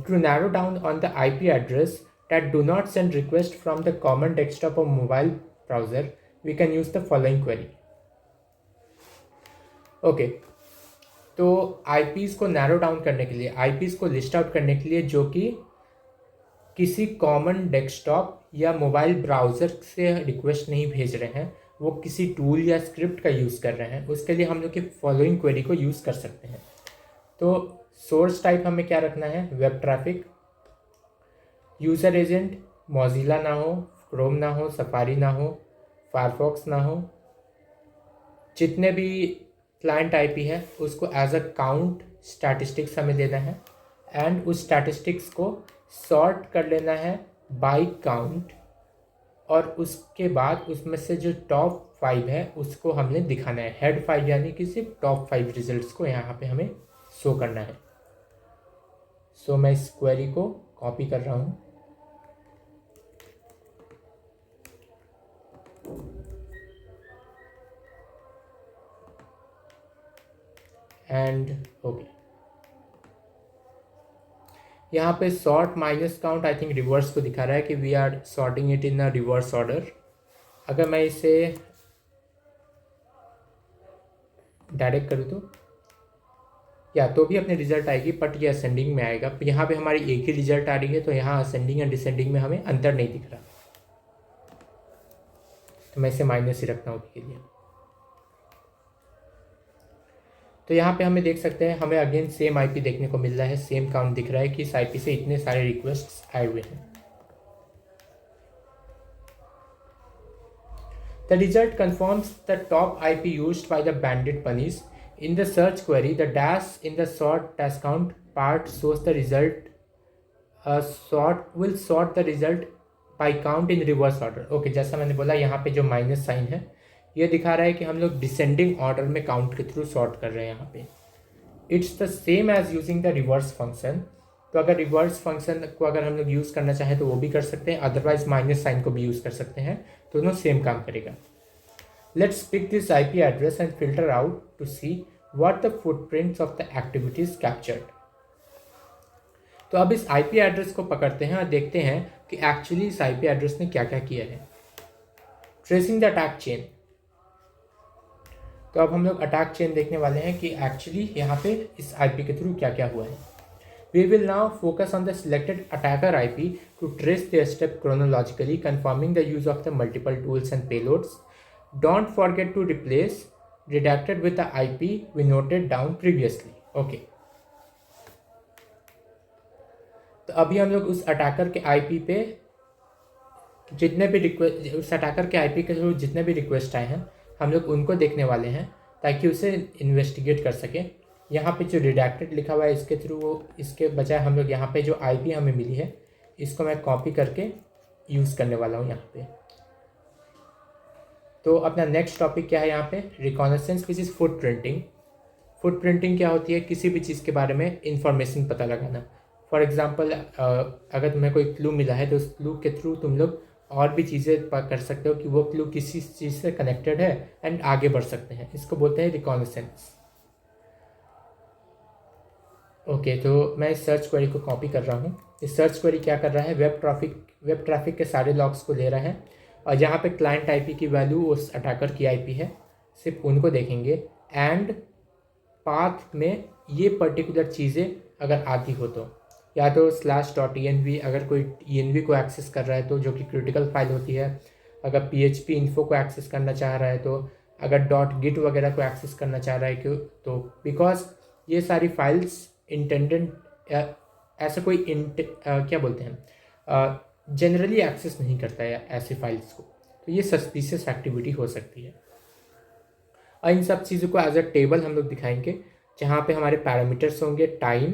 [SPEAKER 1] To narrow down on the IP address that do not send request from the common desktop or mobile browser, we can use the following query. Okay, तो आईपीज को नैरो डाउन करने के लिए, आईपीज को list out करने के लिए जो कि किसी कॉमन डेस्कटॉप या मोबाइल ब्राउज़र से रिक्वेस्ट नहीं भेज रहे हैं, वो किसी टूल या स्क्रिप्ट का यूज़ कर रहे हैं, उसके लिए हम लोग की फॉलोइंग क्वेरी को यूज़ कर सकते हैं। तो सोर्स टाइप हमें क्या रखना है? Web traffic. User agent Mozilla ना हो, क्रोम ना हो, सफारी ना हो, फायरफॉक्स ना हो। जितने भी क्लाइंट आईपी है उसको एज अ काउंट स्टैटिस्टिक्स हमें देना है, एंड उस स्टैटिस्टिक्स को सॉर्ट कर लेना है बाय काउंट, और उसके बाद उसमें से जो टॉप 5 है उसको हमने दिखाना है। हेड 5 यानी कि सिर्फ टॉप 5 रिजल्ट्स को यहाँ पे हमें शो करना है। सो मैं इस क्वेरी को कॉपी कर रहा हूँ। एंड ओके, यहाँ पे sort minus count I think reverse को दिखा रहा है कि we are sorting it in a reverse order. अगर मैं इसे डायरेक्ट करूँ तो या तो भी अपने रिजल्ट आएगी, बट ये असेंडिंग में आएगा। यहाँ पे हमारी एक ही रिजल्ट आ रही है, तो यहाँ असेंडिंग एंड डिसेंडिंग में हमें अंतर नहीं दिख रहा, तो मैं इसे माइनस ही रखता हूँ अभी के लिए। तो यहाँ पे हमें देख सकते हैं, हमें अगेन सेम आईपी देखने को मिल रहा है, सेम काउंट दिख रहा है कि इस आईपी से इतने सारे रिक्वेस्ट्स आए हुए हैं। The result confirms the top IP used by the bandit bunnies. In the search query, the dash in the sort dash count part shows the result. Will sort the result by count in reverse order. Okay, जैसा मैंने बोला यहाँ पे जो minus sign है ये दिखा रहा है कि हम लोग डिसेंडिंग ऑर्डर में काउंट के थ्रू सॉर्ट कर रहे हैं यहाँ पे। It's the same as using the reverse function. तो अगर रिवर्स फंक्शन को अगर हम लोग यूज़ करना चाहें तो वो भी कर सकते हैं, अदरवाइज माइनस साइन को भी यूज़ कर सकते हैं, दोनों सेम काम करेगा। Let's pick this IP address and filter out to see what the footprints of the activities captured. तो अब इस IP एड्रेस को पकड़ते हैं और देखते हैं कि एक्चुअली इस IP एड्रेस ने क्या क्या किया है। Tracing the attack chain. तो अब हम लोग अटैक चेन देखने वाले हैं कि एक्चुअली यहाँ पे इस IP के थ्रू क्या क्या हुआ है। We will now focus on the selected attacker IP to trace their step chronologically, confirming the use of the multiple tools and payloads. Don't forget to replace redacted with the IP we noted down previously. Okay. तो अभी हम लोग उस attacker के IP पे जितने भी request, उस अटैकर के आईपी के थ्रू जितने भी रिक्वेस्ट आए हैं हम लोग उनको देखने वाले हैं ताकि उसे इन्वेस्टिगेट कर सकें। यहाँ पे जो रिडैक्टेड लिखा हुआ है इसके थ्रू वो, इसके बजाय हम लोग यहाँ पे जो आईपी हमें मिली है इसको मैं कॉपी करके यूज़ करने वाला हूँ यहाँ पे। तो अपना नेक्स्ट टॉपिक क्या है यहाँ पे? Reconnaissance which is footprinting. Footprinting क्या होती है? किसी भी चीज़ के बारे में इंफॉर्मेशन पता लगाना। फॉर एग्जांपल अगर तुम्हें कोई क्लू मिला है तो उस क्लू के थ्रू तुम लोग और भी चीज़ें कर सकते हो कि वो क्लू किसी चीज़ से कनेक्टेड है एंड आगे बढ़ सकते हैं। इसको बोलते हैं रिकॉनेसेंस। ओके, तो मैं इस सर्च क्वेरी को कॉपी कर रहा हूँ। इस सर्च क्वेरी क्या कर रहा है? वेब ट्रैफिक के सारे लॉग्स को ले रहा है और जहाँ पे क्लाइंट आईपी की वैल्यू उस अटैकर की आईपी है सिर्फ उनको देखेंगे, एंड पाथ में ये पर्टिकुलर चीज़ें अगर आती हो तो या तो /.env अगर कोई env को एक्सेस कर रहा है तो, जो कि क्रिटिकल फाइल होती है। अगर php इन्फो को एक्सेस करना चाह रहा है तो, अगर .git वगैरह को एक्सेस करना चाह रहा है क्यों तो, बिकॉज ये सारी फाइल्स इंटेंडेड ऐसा कोई क्या बोलते हैं, जनरली एक्सेस नहीं करता है ऐसे फाइल्स को, तो ये सस्पिशियस एक्टिविटी हो सकती है। और इन सब चीज़ों को एज अ टेबल हम लोग दिखाएंगे जहाँ पे हमारे पैरामीटर्स होंगे time,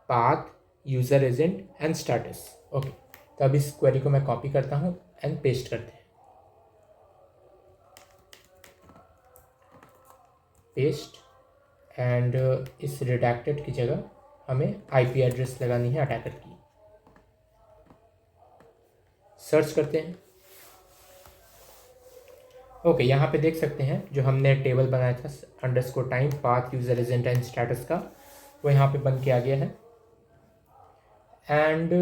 [SPEAKER 1] path, user agent and status. Okay, तो अब इस क्वेरी को मैं कॉपी करता हूँ एंड पेस्ट करते हैं। पेस्ट, एंड इस रिडैक्टेड की जगह हमें आईपी एड्रेस लगानी है अटैकर की। सर्च करते हैं। ओके, यहाँ पे देख सकते हैं जो हमने टेबल बनाया था underscore time path user agent and status का, वो यहाँ पे बन के आ गया है। एंड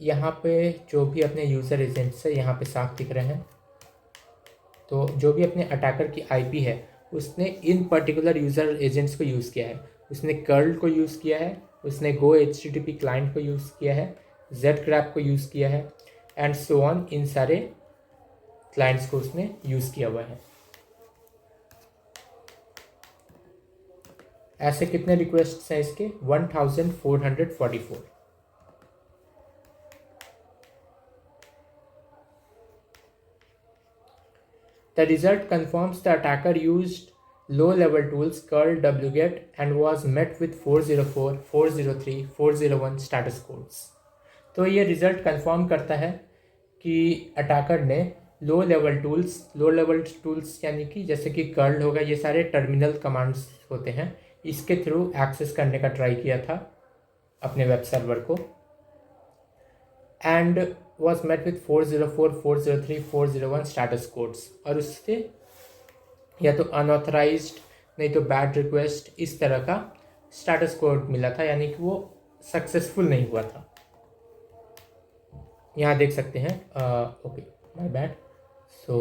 [SPEAKER 1] यहाँ पे जो भी अपने यूज़र एजेंट्स है यहाँ पे साफ दिख रहे हैं। तो जो भी अपने अटैकर की आईपी है उसने इन पर्टिकुलर यूज़र एजेंट्स को यूज़ किया है। उसने कर्ल को यूज़ किया है, उसने गो HTTP क्लाइंट को यूज़ किया है, Zgraph को यूज़ किया है एंड सो ऑन। इन सारे क्लाइंट्स को उसने यूज़ किया हुआ है। ऐसे कितने रिक्वेस्ट हैं इसके? 1444। The result confirms the attacker used low-level tools curl wget and was met with 404, 403, 401 status codes. तो ये रिजल्ट कंफर्म करता है कि अटैकर ने लो लेवल टूल्स यानी कि जैसे कि कर्ल होगा, ये सारे टर्मिनल कमांड्स होते हैं, इसके थ्रू एक्सेस करने का ट्राई किया था अपने वेब सर्वर को and was met with 404, 403, 401 status codes. और उससे या तो अनऑथराइज्ड नहीं तो बैड रिक्वेस्ट इस तरह का स्टेटस कोड मिला था, यानी कि वो सक्सेसफुल नहीं हुआ था। यहाँ देख सकते हैं। Okay, my bad. So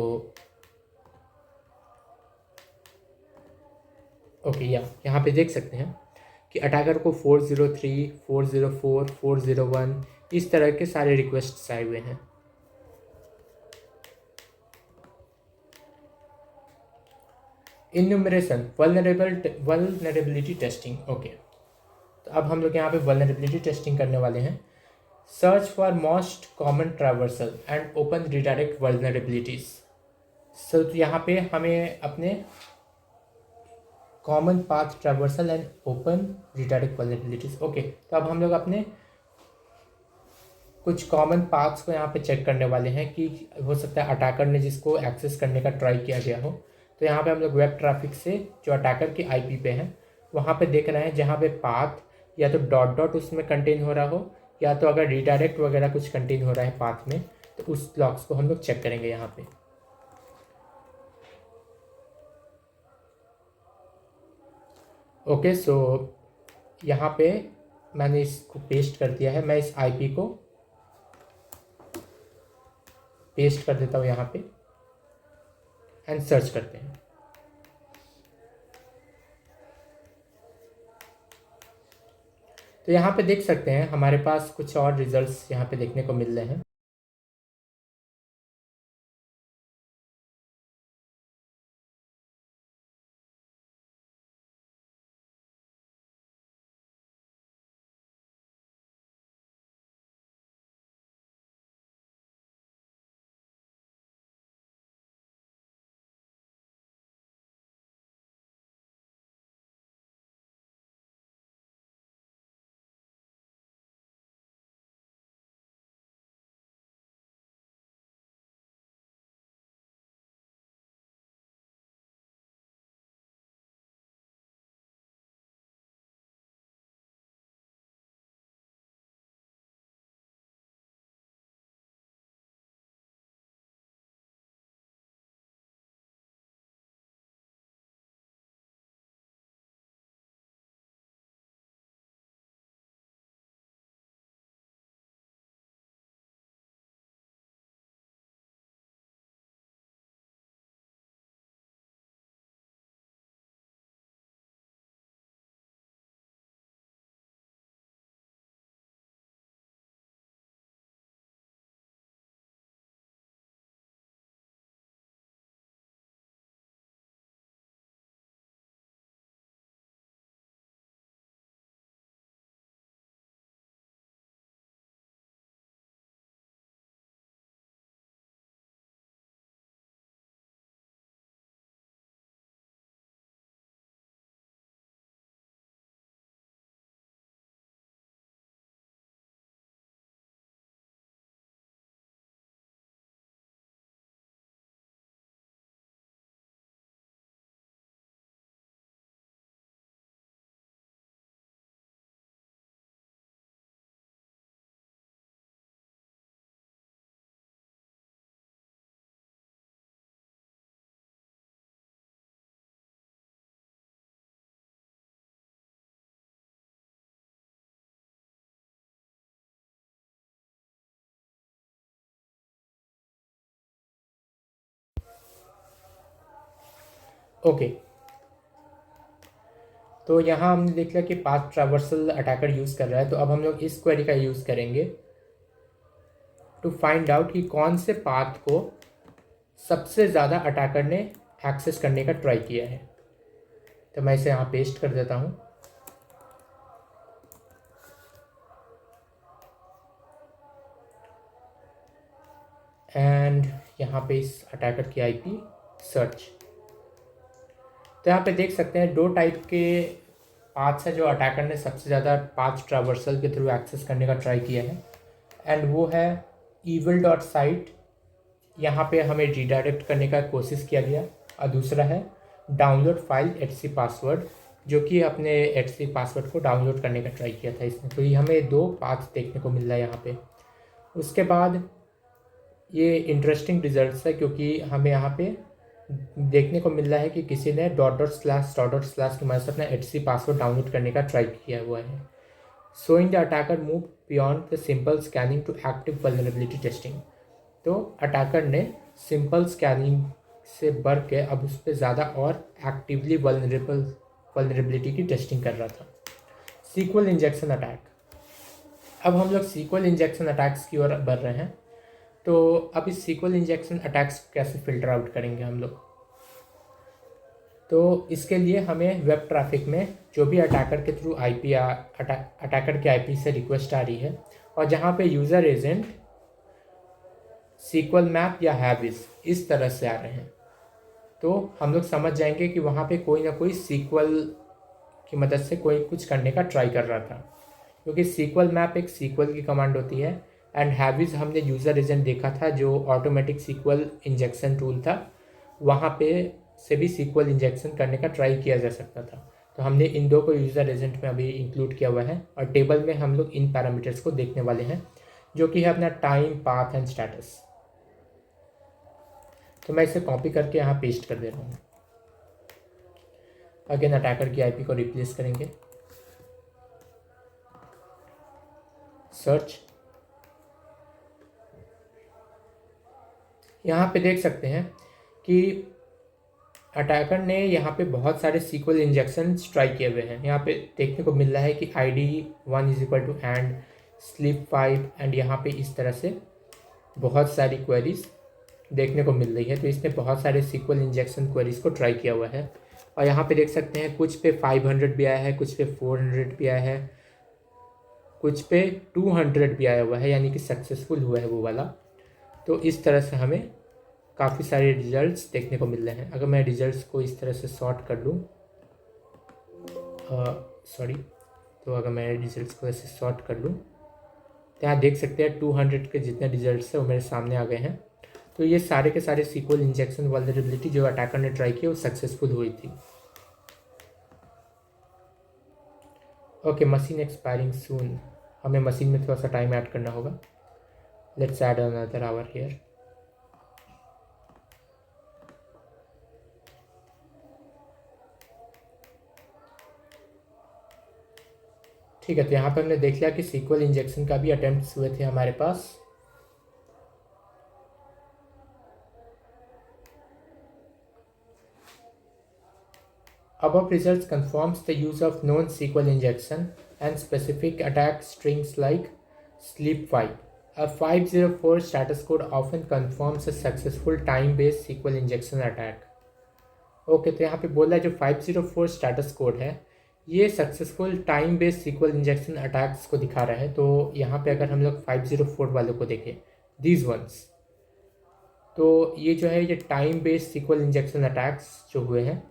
[SPEAKER 1] okay, यहाँ पे देख सकते हैं कि अटैकर को 403, 404, 401 इस तरह के सारे रिक्वेस्ट आए हुए हैं। Enumeration vulnerability testing. ओके, तो अब हम लोग यहाँ पे वल्नरेबिलिटी टेस्टिंग करने वाले हैं। Search for most common traversal and open redirect vulnerabilities. So तो यहाँ पे हमें अपने common path traversal and open redirect vulnerabilities. Okay, तो अब हम लोग अपने कुछ कॉमन पाथ्स को यहाँ पे चेक करने वाले हैं कि हो सकता है अटैकर ने जिसको एक्सेस करने का ट्राई किया गया हो। तो यहाँ पे हम लोग वेब ट्रैफिक से जो अटैकर की आईपी पे है वहाँ पे देख रहे हैं, जहाँ पे पाथ या तो डॉट डॉट उसमें कंटेन हो रहा हो या तो अगर रिडायरेक्ट वगैरह कुछ कंटेन हो रहा है पाथ में, तो उस लॉग्स को हम लोग चेक करेंगे यहाँ पे। ओके, सो यहाँ पे मैंने इसको पेस्ट कर दिया है। मैं इस आईपी को पेस्ट कर देता हूँ यहाँ पे एंड सर्च करते हैं। तो यहाँ पे देख सकते हैं हमारे पास कुछ और रिजल्ट्स यहाँ पे देखने को मिल रहे हैं। ओके, तो यहाँ हमने देख लिया कि पाथ ट्रावर्सल अटैकर यूज़ कर रहा है। तो अब हम लोग इस क्वेरी का यूज़ करेंगे टू फाइंड आउट कि कौन से पाथ को सबसे ज़्यादा अटैकर ने एक्सेस करने का ट्राई किया है। तो मैं इसे यहाँ पेस्ट कर देता हूँ। एंड यहाँ पे इस अटैकर की आईपी सर्च। तो यहाँ पे देख सकते हैं दो टाइप के पाथ्स है जो अटैकर ने सबसे ज़्यादा पाथ ट्रावर्सल के थ्रू एक्सेस करने का ट्राई किया है। एंड वो है evil डॉट साइट, यहाँ पे हमें रिडायरेक्ट करने का कोशिश किया गया, और दूसरा है डाउनलोड फाइल etc पासवर्ड, जो कि अपने etc पासवर्ड को डाउनलोड करने का ट्राई किया था इसने। तो ये हमें दो पाथ देखने को मिल रहा है यहाँ पे। उसके बाद ये इंटरेस्टिंग रिजल्ट्स है, क्योंकि हमें यहाँ पे देखने को मिल रहा है कि किसी ने डॉट डॉट स्लैश की मदद से अपना etc पासवर्ड डाउनलोड करने का ट्राई किया हुआ है। Showing the attacker move beyond the simple scanning to active vulnerability testing. तो अटैकर ने सिंपल स्कैनिंग से बढ़ के अब उस पर ज़्यादा और एक्टिवली वल्नरेबिलिटी की टेस्टिंग कर रहा था। SQL injection attack. अब हम लोग सीक्वल इंजेक्शन अटैक्स की ओर बढ़ रहे हैं। तो अब इस सीक्वल इंजेक्शन अटैक्स कैसे फिल्टर आउट करेंगे हम लोग। तो इसके लिए हमें वेब ट्रैफिक में जो भी अटैकर के थ्रू अटैकर के आईपी से रिक्वेस्ट आ रही है, और जहाँ पे यूज़र एजेंट सीक्वल मैप या हैविस इस तरह से आ रहे हैं, तो हम लोग समझ जाएंगे कि वहाँ पे कोई ना कोई सीक्वल की मदद से कोई कुछ करने का ट्राई कर रहा था, क्योंकि सीक्वल मैप एक सीक्वल की कमांड होती है। एंड हैविस हमने यूज़र एजेंट देखा था जो ऑटोमेटिक सीक्वल इंजेक्शन टूल था, वहाँ पे से भी सीक्वल इंजेक्शन करने का ट्राई किया जा सकता था। तो हमने इन दो को यूज़र एजेंट में अभी इंक्लूड किया हुआ है, और टेबल में हम लोग इन पैरामीटर्स को देखने वाले हैं, जो कि है अपना टाइम, पाथ एंड स्टेटस। तो मैं इसे कॉपी करके यहाँ पेस्ट कर दे रहा हूँ। अगेन अटैकर की आईपी को रिप्लेस करेंगे, सर्च। यहाँ पे देख सकते हैं कि अटैकर ने यहाँ पे बहुत सारे सीक्वल इंजेक्शन ट्राई किए हुए हैं। यहाँ पे देखने को मिल रहा है कि ID1 is equal to and sleep 5, and यहाँ पे इस तरह से बहुत सारी क्वेरीज देखने को मिल रही है। तो इसने बहुत सारे सीक्वल इंजेक्शन क्वेरीज को ट्राई किया हुआ है, और यहाँ पे देख सकते हैं कुछ पे 500 भी आया है, कुछ पे 400 भी आया है, कुछ पे 200 भी आया हुआ है, यानी कि सक्सेसफुल हुआ है वो वाला। तो इस तरह से हमें काफ़ी सारे रिजल्ट्स देखने को मिल रहे हैं। अगर मैं रिजल्ट्स को इस तरह से सॉर्ट कर लूँ, सॉरी, तो अगर मैं रिजल्ट्स को ऐसे सॉर्ट कर लूँ, तो यहाँ देख सकते हैं 200 के जितने रिजल्ट्स हैं वो मेरे सामने आ गए हैं। तो ये सारे के सारे सीक्वल इंजेक्शन वल्नरेबिलिटी जो अटैकर ने ट्राई की वो सक्सेसफुल हुई थी। ओके, मशीन एक्सपायरिंग सून। हमें मशीन में थोड़ा सा टाइम ऐड करना होगा। Let's add another our here. ठीक है, तो यहाँ पर हमने देख लिया कि सीक्वल इंजेक्शन का भी अटेम्प्ट्स हुए थे हमारे पास। Above results confirms the use of known SQL injection and specific attack strings like sleep5. A 504 status code often confirms a successful time-based SQL injection attack. Okay, तो यहाँ पे बोल रहा है जो 504 स्टेटस कोड है ये successful time based SQL injection attacks को दिखा रहा है। तो यहाँ पे अगर हम लोग 504 वालों को देखें, दीज वंस, तो ये जो है ये time based SQL injection attacks जो हुए हैं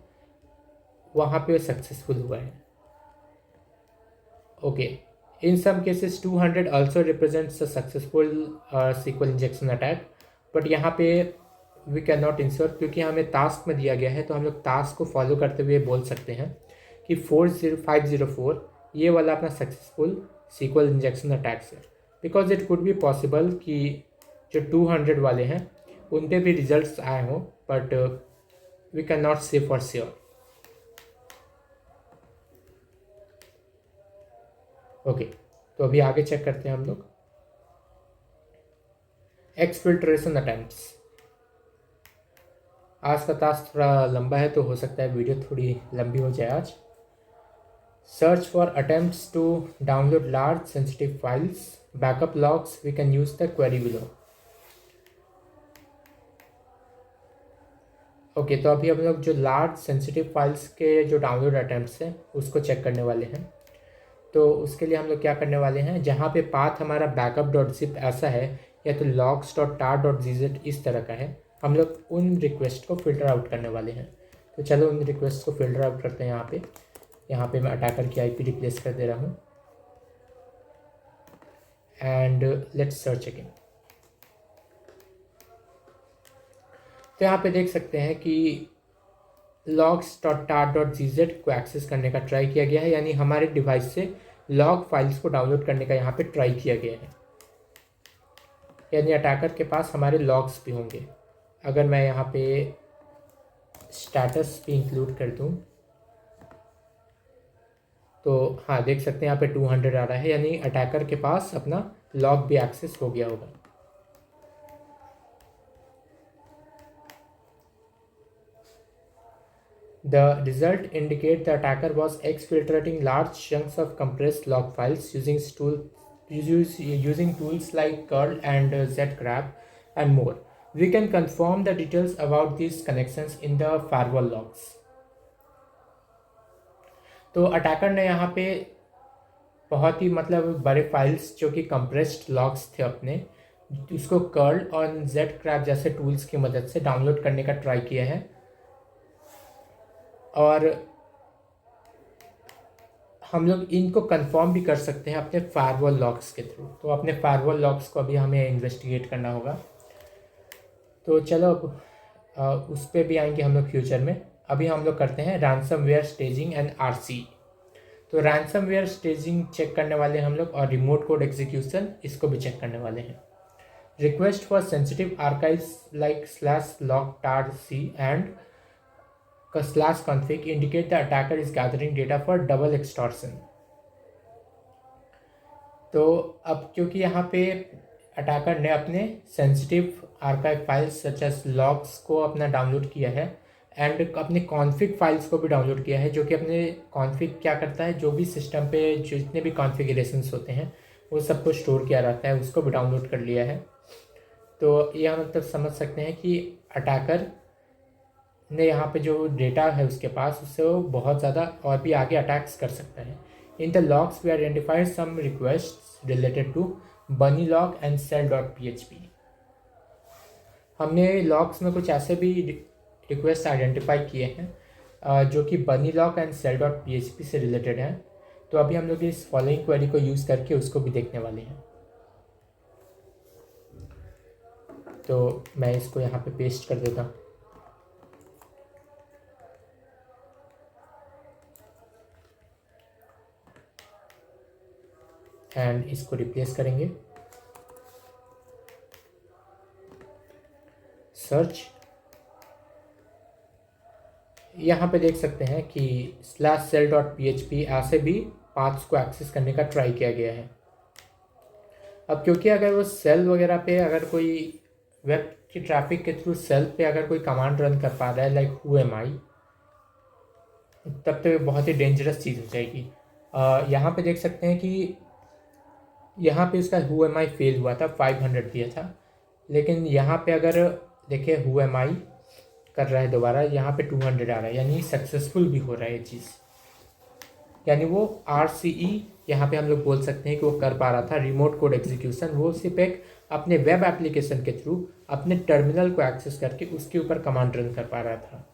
[SPEAKER 1] वहाँ पे सक्सेसफुल हुआ है। Okay, in some cases 200 also represents a successful SQL injection attack, but यहाँ पे वी कैन नॉट इंश्योर, क्योंकि हमें टास्क में दिया गया है। तो हम लोग टास्क को फॉलो करते हुए बोल सकते हैं कि 504 ये वाला अपना सक्सेसफुल सीक्वल इंजेक्शन अटैक्स है, because it could be possible कि जो 200 वाले हैं उन पे भी रिजल्ट्स आए हों, बट वी कैन नॉट से फॉर श्योर। ओके, तो अभी आगे चेक करते हैं हम लोग एक्सफिल्ट्रेशन अटेम्प्ट्स। आज का टास्क थोड़ा लंबा है तो हो सकता है वीडियो थोड़ी लंबी हो जाए आज। Search for attempts to download large sensitive files, backup logs, we can use the query below. Okay, तो अभी हम लोग जो लार्ज सेंसिटिव फाइल्स के जो डाउनलोड अटेम्प्ट्स हैं उसको चेक करने वाले हैं। तो उसके लिए हम लोग क्या करने वाले हैं, जहाँ पे पाथ हमारा बैकअप.zip ऐसा है या तो logs.tar.gz इस तरह का है, हम लोग उन रिक्वेस्ट को फिल्टर आउट करने वाले हैं। तो चलो उन रिक्वेस्ट को फिल्टर आउट करते हैं। यहाँ पे मैं अटैकर की आईपी रिप्लेस कर दे रहा हूँ एंड लेट्स सर्च अगेन। तो यहाँ पे देख सकते हैं कि logs.tar.gz को एक्सेस करने का ट्राई किया गया है, यानी हमारे डिवाइस से लॉग फाइल्स को डाउनलोड करने का यहाँ पे ट्राई किया गया है, यानी अटैकर के पास हमारे लॉग्स भी होंगे। अगर मैं यहाँ पे स्टेटस भी इंक्लूड कर दूँ तो हाँ देख सकते हैं यहाँ पे 200 आ रहा है, यानी अटैकर के पास अपना लॉग भी एक्सेस हो गया होगा। The result indicate the attacker was exfiltrating large chunks of compressed log files using tools like curl and zgrab and more. We can confirm the details about these connections in the firewall logs. तो attacker ने यहाँ पे बहुत ही बड़े files जो कि compressed logs थे अपने, उसको कर्ल और zgrab जैसे टूल्स की मदद से डाउनलोड करने का ट्राई किया है और हम लोग इनको कंफर्म भी कर सकते हैं अपने फायरवॉल लॉग्स के थ्रू। तो अपने फायरवॉल लॉग्स को अभी हमें इन्वेस्टिगेट करना होगा। तो चलो अब उस पर भी आएंगे हम लोग फ्यूचर में। अभी हम लोग करते हैं रैंसमवेयर स्टेजिंग एंड आरसी। तो रैंसमवेयर स्टेजिंग चेक करने वाले हम लोग और रिमोट कोड एग्जीक्यूशन इसको भी चेक करने वाले हैं। Request for sensitive archives like /log.tarc and /config indicate the attacker is gathering data for double extortion। तो अब क्योंकि यहाँ पे अटैकर ने अपने sensitive archive files such as logs को अपना डाउनलोड किया है एंड अपने कॉन्फ़िग फाइल्स को भी डाउनलोड किया है, जो कि अपने कॉन्फ़िग क्या करता है, जो भी सिस्टम पे जितने भी कॉन्फ़िगरेशंस होते हैं वो सबको स्टोर किया रहता है, उसको भी डाउनलोड कर लिया है। तो यह समझ सकते हैं कि अटैकर ने यहाँ पे जो डेटा है उसके पास, उससे वो बहुत ज़्यादा और भी आगे अटैक्स कर सकता है। In the logs we identified some request related to BunnyLog and cell.php। हमने लॉग्स में कुछ ऐसे भी रिक्वेस्ट आइडेंटिफाई किए हैं जो कि BunnyLog एंड cell.php से रिलेटेड हैं। तो अभी हम लोग इस फॉलोइंग क्वेरी को यूज़ करके उसको भी देखने वाले हैं। तो मैं इसको यहाँ पे पेस्ट कर देता हूँ। एंड इसको रिप्लेस करेंगे। सर्च, यहाँ पे देख सकते हैं कि /cell.php ऐसे भी पाथ्स को एक्सेस करने का ट्राई किया गया है। अब क्योंकि अगर वो सेल वगैरह पे अगर कोई वेब की ट्रैफिक के थ्रू सेल पे अगर कोई कमांड रन कर पा रहा है लाइक who am I, तब तो ये बहुत ही डेंजरस चीज़ हो जाएगी। यहाँ पे देख सकते हैं कि यहाँ पे इसका who am I फेल हुआ था, 500 दिया था, लेकिन यहाँ पे अगर देखिए who am I कर रहा है दोबारा, यहाँ पे 200 आ रहा है, यानी सक्सेसफुल भी हो रहा है ये चीज़। यानी वो RCE यहाँ पे हम लोग बोल सकते हैं कि वो कर पा रहा था रिमोट कोड एग्जीक्यूशन। वो सिर्फ एक अपने वेब एप्लीकेशन के थ्रू अपने टर्मिनल को एक्सेस करके उसके ऊपर कमांड रन कर पा रहा था।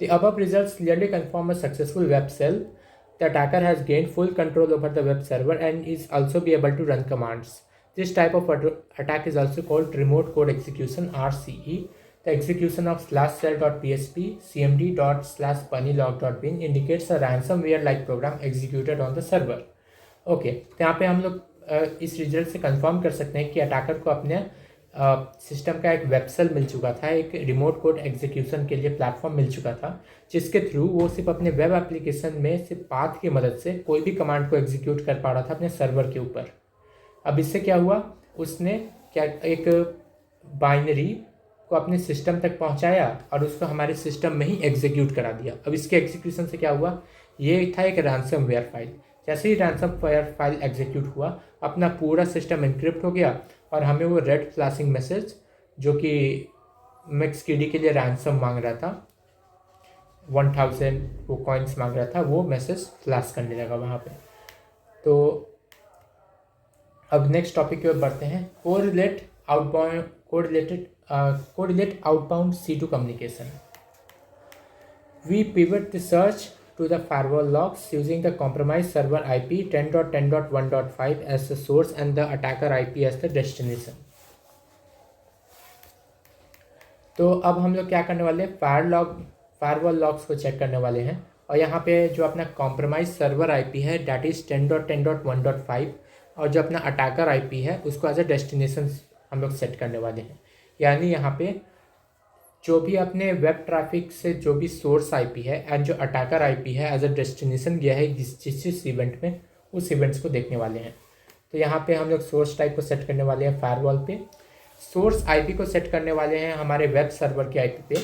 [SPEAKER 1] The above results clearly confirm a successful web shell. The attacker has gained full control over the web server and is also be able to run commands. This type of attack is also called remote code execution RCE. The execution of /cell.php cmd./bunnylog.bin indicates a ransomware-like program executed on the server. Okay, तो यहाँ पे हम लोग इस result से confirm कर सकते हैं कि अटैकर को अपने सिस्टम का एक वेबसेल मिल चुका था, एक रिमोट कोड एग्जीक्यूशन के लिए प्लेटफॉर्म मिल चुका था, जिसके थ्रू वो सिर्फ अपने वेब एप्लीकेशन में सिर्फ पाथ की मदद से कोई भी कमांड को एग्जीक्यूट कर पा रहा था अपने सर्वर के ऊपर। अब इससे क्या हुआ, उसने क्या एक बाइनरी को अपने सिस्टम तक पहुंचाया और उसको हमारे सिस्टम में ही एग्जीक्यूट करा दिया। अब इसके एग्जीक्यूशन से क्या हुआ, ये था एक रैंसमवेयर फाइल। जैसे ही रैंसमवेयर फाइल एग्जीक्यूट हुआ, अपना पूरा सिस्टम एनक्रिप्ट हो गया और हमें वो रेड फ्लैशिंग मैसेज जो कि मिक्सकेडी के लिए रैंसम मांग रहा था, 1000 वो कॉइन्स मांग रहा था, वो मैसेज फ्लैश करने लगा वहाँ पे। तो अब नेक्स्ट टॉपिक की ओर बढ़ते हैं, correlate outbound C2 communication. We pivot the search to the firewall logs using the compromised server IP 10.10.1.5 as the source and the attacker IP as the destination. तो अब हम लोग क्या करने वाले हैं, फायरवॉल लॉग्स को चेक करने वाले हैं और यहाँ पे जो अपना कॉम्प्रोमाइज सर्वर IP है डेट इज़ 10.10.1.5 और जो अपना अटैकर IP है उसको एज अ डेस्टिनेशन हम लोग सेट करने वाले हैं। यानी यहाँ पे जो भी अपने वेब ट्रैफिक से जो भी सोर्स IP है एंड जो अटैकर IP है एज अ डेस्टिनेशन गया है जिस इवेंट में, उस इवेंट्स को देखने वाले हैं। तो यहाँ पे हम लोग सोर्स टाइप को सेट करने वाले हैं फायरवॉल पे, सोर्स IP को सेट करने वाले हैं हमारे वेब सर्वर के IP पे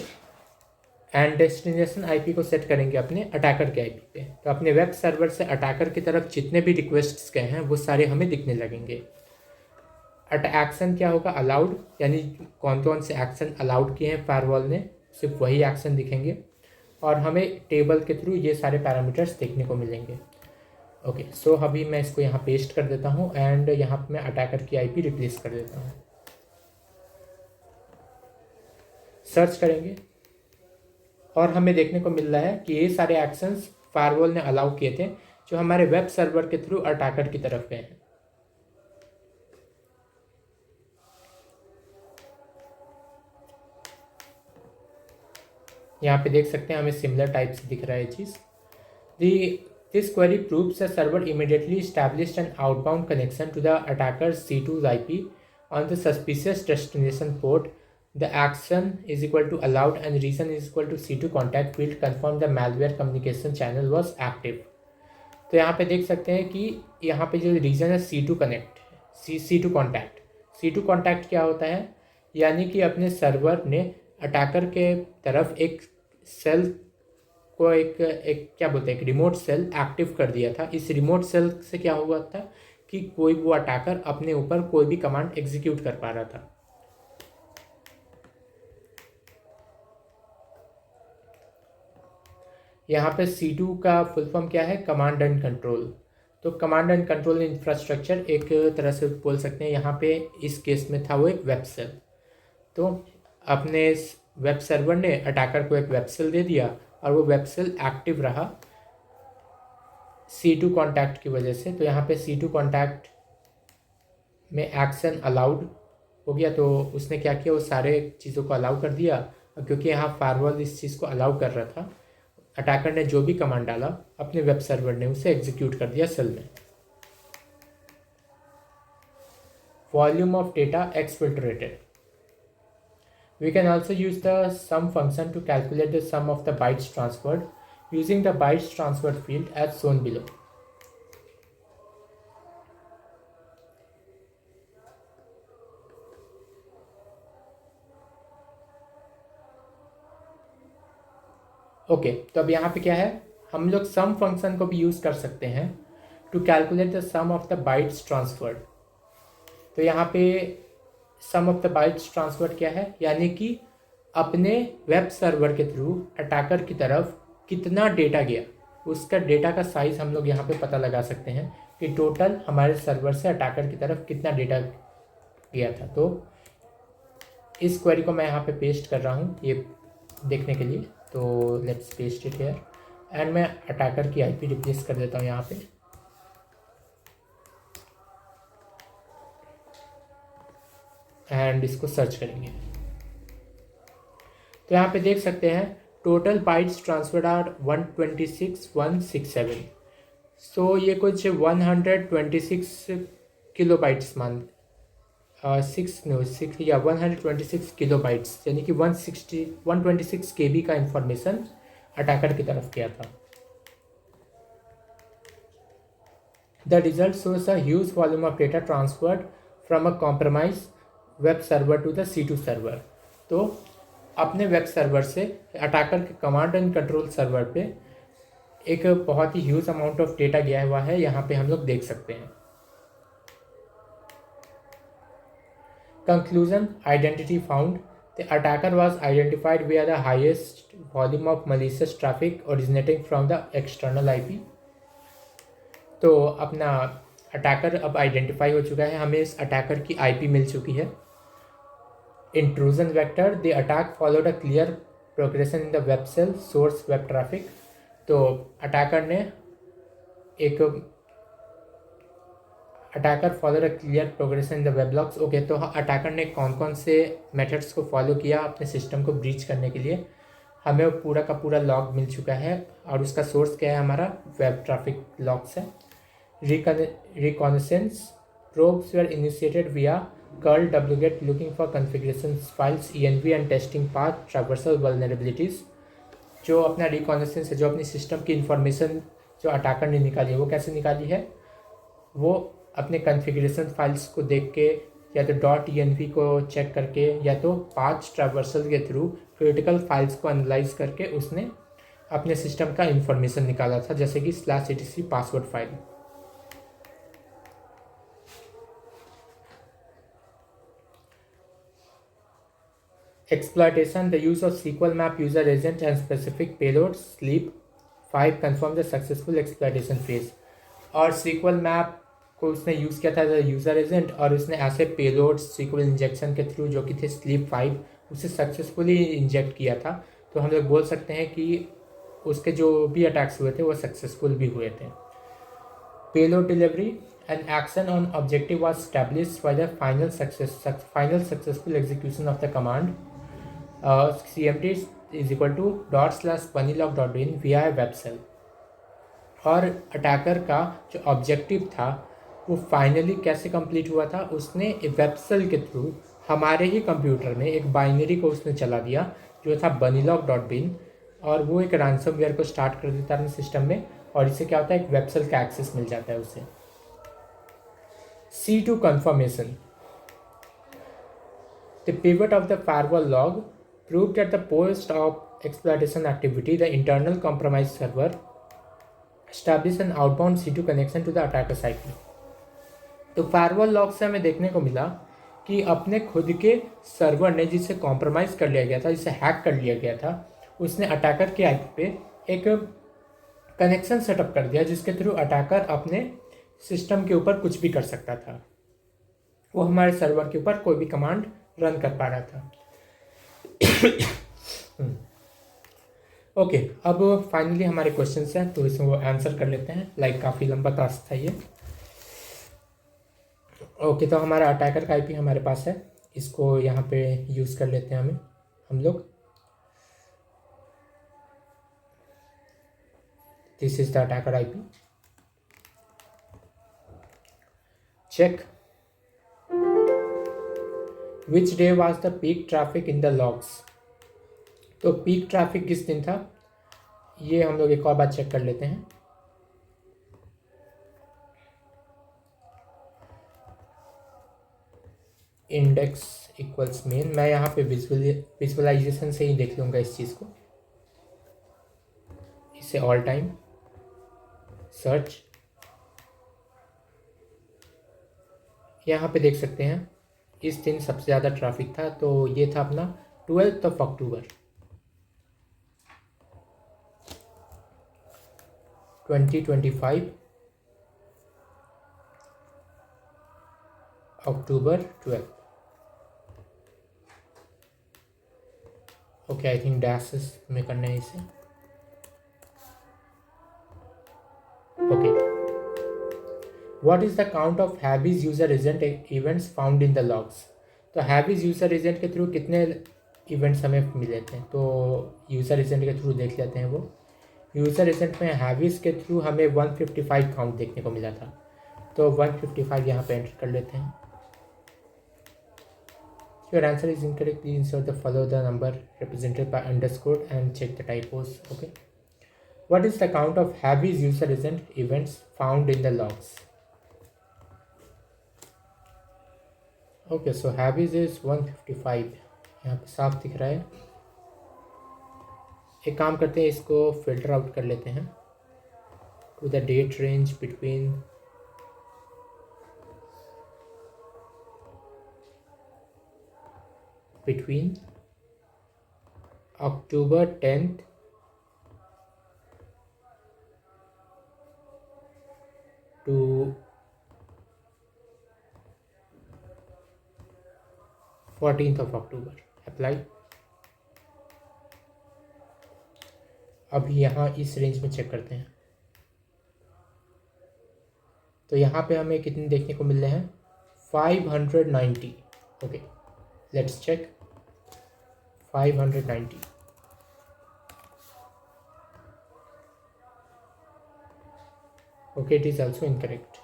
[SPEAKER 1] एंड डेस्टिनेशन IP को सेट करेंगे अपने अटैकर के IP पे। तो अपने वेब सर्वर से अटैकर की तरफ जितने भी रिक्वेस्ट्स गए हैं वो सारे हमें दिखने लगेंगे। एक्शन क्या होगा, अलाउड, यानी कौन कौन से एक्शन अलाउड किए हैं फायरवॉल ने, सिर्फ वही एक्शन दिखेंगे और हमें टेबल के थ्रू ये सारे पैरामीटर्स देखने को मिलेंगे। ओके, सो अभी मैं इसको यहाँ पेस्ट कर देता हूँ एंड यहाँ पे मैं अटैकर की IP रिप्लेस कर देता हूँ। सर्च करेंगे और हमें देखने को मिल रहा है कि ये सारे एक्शंस फायरवॉल ने अलाउ किए थे जो हमारे वेब सर्वर के थ्रू अटैकर की तरफ गए हैं। यहाँ पे देख सकते हैं हमें सिमिलर टाइप से दिख रहा है चीज़। This query proves the server immediately established an outbound connection to the attacker's C2's IP on the suspicious destination port. The action is equal to allowed and reason is equal to C2 contact field confirm the malware communication channel was active. तो यहाँ पे देख सकते हैं कि यहाँ पे जो रीज़न है C2 connect, C2 contact. C2 contact क्या होता है, यानी कि अपने सर्वर ने अटैकर के तरफ एक सेल को एक क्या बोलते हैं, एक रिमोट सेल एक्टिव कर दिया था। इस रिमोट सेल से क्या हुआ था कि कोई वो अटैकर अपने ऊपर कोई भी कमांड एग्जीक्यूट कर पा रहा था। यहाँ पे C2 का फुल फॉर्म क्या है, कमांड एंड कंट्रोल। तो कमांड एंड कंट्रोल इंफ्रास्ट्रक्चर एक तरह से बोल सकते हैं। यहाँ पे इस केस में था वो एक वेब सेल। तो अपने वेब सर्वर ने अटैकर को एक वेब सेल दे दिया और वो वेब सेल एक्टिव रहा C2 कॉन्टैक्ट की वजह से। तो यहाँ पे C2 कॉन्टैक्ट में एक्शन अलाउड हो गया, तो उसने क्या किया, वो सारे चीज़ों को अलाउ कर दिया। और क्योंकि यहाँ फायरवॉल इस चीज़ को अलाउ कर रहा था, अटैकर ने जो भी कमांड डाला अपने वेब सर्वर ने उसे एग्जीक्यूट कर दिया सेल में। Volume of data exfiltrated. We can also use the sum function to calculate the sum of the bytes transferred using the bytes transferred field as shown below. Okay, तो अब यहाँ पे क्या है, हम लोग सम फंक्शन को भी यूज़ कर सकते हैं to calculate the sum of the bytes transferred. तो यहाँ पे sum of the bytes transferred क्या है, यानी कि अपने वेब सर्वर के थ्रू अटैकर की तरफ कितना डेटा गया, उसका डेटा का साइज़ हम लोग यहाँ पे पता लगा सकते हैं कि टोटल हमारे सर्वर से अटैकर की तरफ कितना डेटा गया था। तो इस क्वेरी को मैं यहाँ पे पेस्ट कर रहा हूँ ये देखने के लिए। तो let's paste it here and मैं अटैकर की IP रिप्लेस कर देता हूँ यहाँ पे। एंड इसको सर्च करेंगे तो यहाँ पे देख सकते हैं टोटल बाइट्स ट्रांसफर्ड आर 126,167। सो ये कुछ 126 किलो बाइट्स मान 126 किलो बाइट्स यानी कि 126 KB का इंफॉर्मेशन अटैकर की तरफ किया था। The result shows a huge volume of data transferred from a compromised web server to the C2 server. तो अपने वेब सर्वर से अटैकर के कमांड एंड कंट्रोल सर्वर पे एक बहुत ही ह्यूज अमाउंट ऑफ डेटा गया हुआ है, यहाँ पे हम लोग देख सकते हैं। Conclusion, identity found, the attacker was identified via the highest volume of malicious traffic originating from the external IP। तो अपना अटैकर अब आइडेंटिफाई हो चुका है, हमें इस अटैकर की IP मिल चुकी है। Intrusion vector, the attack followed a clear progression in the web shell source web traffic. तो attacker followed a clear progression in the web logs. Okay, तो अटैकर ने कौन कौन से मेथड्स को फॉलो किया अपने सिस्टम को ब्रीच करने के लिए, हमें पूरा का पूरा लॉग मिल चुका है और उसका सोर्स क्या है, हमारा वेब ट्रैफिक लॉग्स है। Reconnaissance probes were initiated via curl wget looking for configuration files, env and testing path traversal vulnerabilities। जो अपना रिकॉनेसेंस है, जो अपनी सिस्टम की इंफॉर्मेशन जो अटैकर ने निकाली है, वो कैसे निकाली है, वो अपने कॉन्फ़िगरेशन फाइल्स को देख के या तो .env को चेक करके या तो पाथ ट्रैवर्सल के थ्रू क्रिटिकल फाइल्स को एनालाइज करके उसने अपने सिस्टम का इंफॉर्मेशन निकाला था, जैसे कि /etc password file. Exploitation, the use of SQL map user agent and specific payloads, sleep 5 confirm the successful exploitation phase। और SQL map को उसने यूज़ किया था यूज़र एजेंट, और उसने ऐसे पेलोड्स SQL इंजेक्शन के थ्रू जो कि थे sleep 5 उसे सक्सेसफुली इंजेक्ट किया था। तो हम लोग बोल सकते हैं कि उसके जो भी अटैक्स हुए थे वो सक्सेसफुल भी हुए थे। Payload delivery, an action on objective was established by the final successful execution of the command cmt is equal to ./bunnylog.bin via web shell. और अटैकर का जो ऑब्जेक्टिव था वो फाइनली कैसे कंप्लीट हुआ था, उसने वेब सेल के थ्रू हमारे ही कंप्यूटर में एक बाइनरी को उसने चला दिया जो था bunnylog.bin, और वो एक रैंसमवेयर को स्टार्ट कर देता है अपने सिस्टम में, और इससे क्या होता है, एक वेब सेल का एक्सेस मिल जाता है उसे। C2 confirmation, the pivot of the firewall log proved that the post of exploitation activity, the internal compromised server established an outbound C2 connection to the attacker's IP। तो firewall log से हमें देखने को मिला कि अपने खुद के सर्वर ने जिसे कॉम्प्रोमाइज़ कर लिया गया था, जिसे हैक कर लिया गया था, उसने अटैकर के IP पे एक कनेक्शन सेटअप कर दिया जिसके थ्रू अटैकर अपने सिस्टम के ऊपर कुछ भी कर सकता था। वो हमारे सर्वर के ऊपर कोई भी कमांड रन कर पा रहा था। ओके, अब फाइनली हमारे क्वेश्चंस हैं तो इसमें वो आंसर कर लेते हैं। काफ़ी लंबा टास्क था ये। ओके, तो हमारा अटैकर का IP हमारे पास है, इसको यहाँ पे यूज़ कर लेते हैं हम लोग। This is the attacker IP। Check which day was the peak traffic in the logs. तो पीक ट्रैफिक किस दिन था, ये हम लोग एक और बार चेक कर लेते हैं। इंडेक्स इक्वल्स मेन, मैं यहाँ पे विजुअलाइजेशन से ही देख लूँगा इस चीज़ को। इसे ऑल टाइम सर्च, यहाँ पे देख सकते हैं इस दिन सबसे ज़्यादा ट्रैफिक था, तो ये था अपना 12 अक्टूबर 2025, October 12। Okay, I think dashes में करना है इसे। Okay, what is the count of Havij user agent events found in the logs. तो हैवीज यूजर एजेंट के थ्रू कितने इवेंट्स हमें मिले थे, तो यूज़र एजेंट के थ्रू देख लेते हैं। वो यूज़र एजेंट में हैवीज के थ्रू हमें 155 काउंट देखने को मिला था, तो 155 यहाँ पे एंटर कर लेते हैं। Your answer is incorrect. Please insert follow the number represented by underscore and check the typos. Okay. What is the count of Havi's user agent events found in the logs? Okay, so Havij is 155, यहाँ पे साफ दिख रहा है। एक काम करते हैं, इसको फिल्टर आउट कर लेते हैं to the date range between October 10th to 14th of October. Apply. अभी यहाँ इस रेंज में चेक करते हैं, तो यहाँ पे हमें कितने देखने को मिल रहे हैं? 590। Okay, let's check. 590। Okay, it is also incorrect.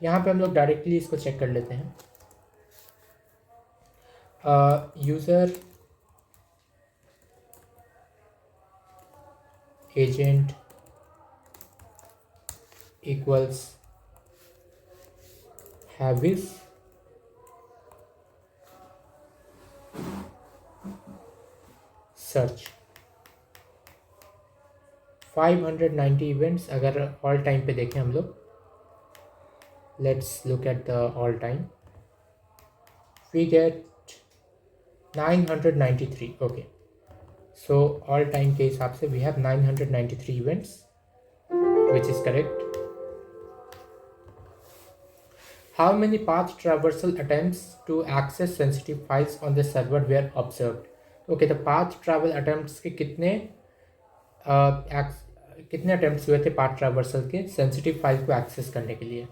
[SPEAKER 1] यहाँ पे हम लोग डायरेक्टली इसको चेक कर लेते हैं। User agent equals Havij search. 590 events अगर ऑल टाइम पे देखें हम लोग, let's look at the all time, we get 993। Okay, so all time के हिसाब से we have 993 events, which is correct. How many path traversal attempts to access sensitive files on the server were observed? Okay, the path travel attempts के कितने attempts हुए थे path traversal के sensitive file को access करने के लिए?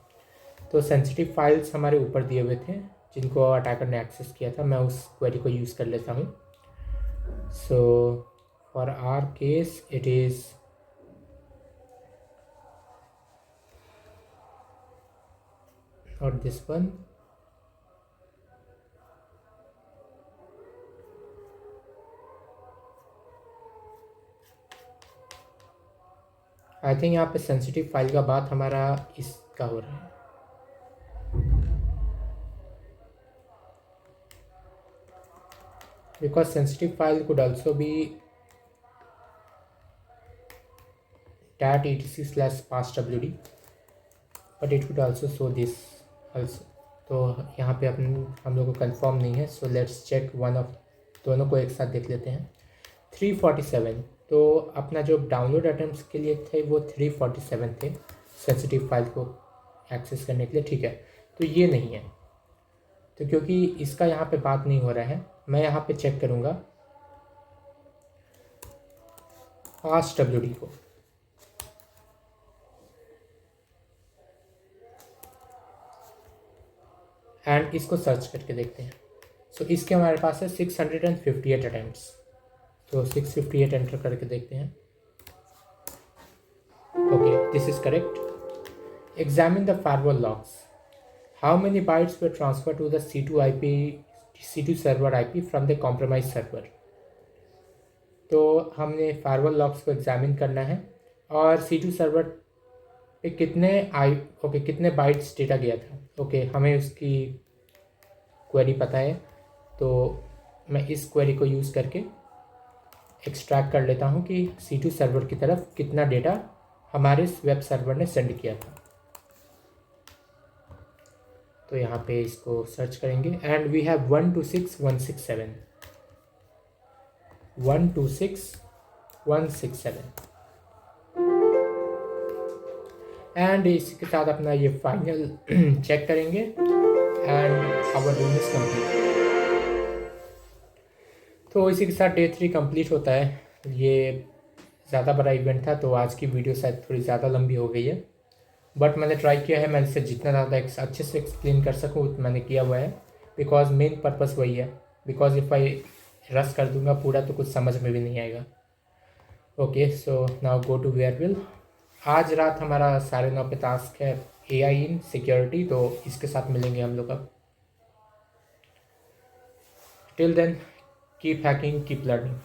[SPEAKER 1] तो sensitive files हमारे ऊपर दिए हुए थे जिनको अटैकर ने access किया था। मैं उस query को use कर लेता हूँ। So for our case it is not this one. I think यहाँ पे सेंसिटिव फाइल का बात हमारा इसका हो रहा है। Because sensitive file could also be .etc/passwd, but it could also show this also। तो यहाँ पे हम लोग को कंफर्म नहीं है, so let's check one of, दोनों को एक साथ देख लेते हैं। 347, तो अपना जो डाउनलोड अटेम्प्ट्स के लिए थे वो 347 थे सेंसिटिव फाइल को एक्सेस करने के लिए, ठीक है। तो ये नहीं है, तो क्योंकि इसका यहाँ पे बात नहीं हो रहा है, मैं यहाँ पे चेक करूँगा passwd को। एंड इसको सर्च करके देखते हैं। सो इसके हमारे पास है 658 अटैम्प्ट्स, तो 658 एंटर करके देखते हैं। Okay, this is correct. Examine the firewall logs. How many bytes were transfer to the C2 server IP from the compromise server. तो हमने फायरवॉल लॉग्स को एग्जामिन करना है और C2 सर्वर पे कितने बाइट्स डेटा गया था। ओके, हमें उसकी क्वेरी पता है, तो मैं इस क्वेरी को यूज़ करके एक्सट्रैक्ट कर लेता हूँ कि C2 सर्वर की तरफ कितना डेटा हमारे वेब सर्वर ने सेंड किया था। तो यहाँ पे इसको सर्च करेंगे एंड वी हैव 126,167 एंड इसके साथ अपना ये फाइनल चेक करेंगे and our room is complete. तो इसी के साथ डे 3 कंप्लीट होता है। ये ज़्यादा बड़ा इवेंट था, तो आज की वीडियो शायद थोड़ी ज़्यादा लंबी हो गई है, बट मैंने ट्राई किया है, मैंने इसे जितना ज़्यादा अच्छे से एक्सप्लेन कर सकूँ मैंने किया हुआ है, बिकॉज मेन पर्पस वही है। बिकॉज इफ़ आई रश कर दूंगा पूरा तो कुछ समझ में भी नहीं आएगा। Okay, so now go to Wareville. आज रात हमारा 9:30 पे टास्क है AI इन सिक्योरिटी, तो इसके साथ मिलेंगे हम लोग अब। Till then keep hacking, keep learning.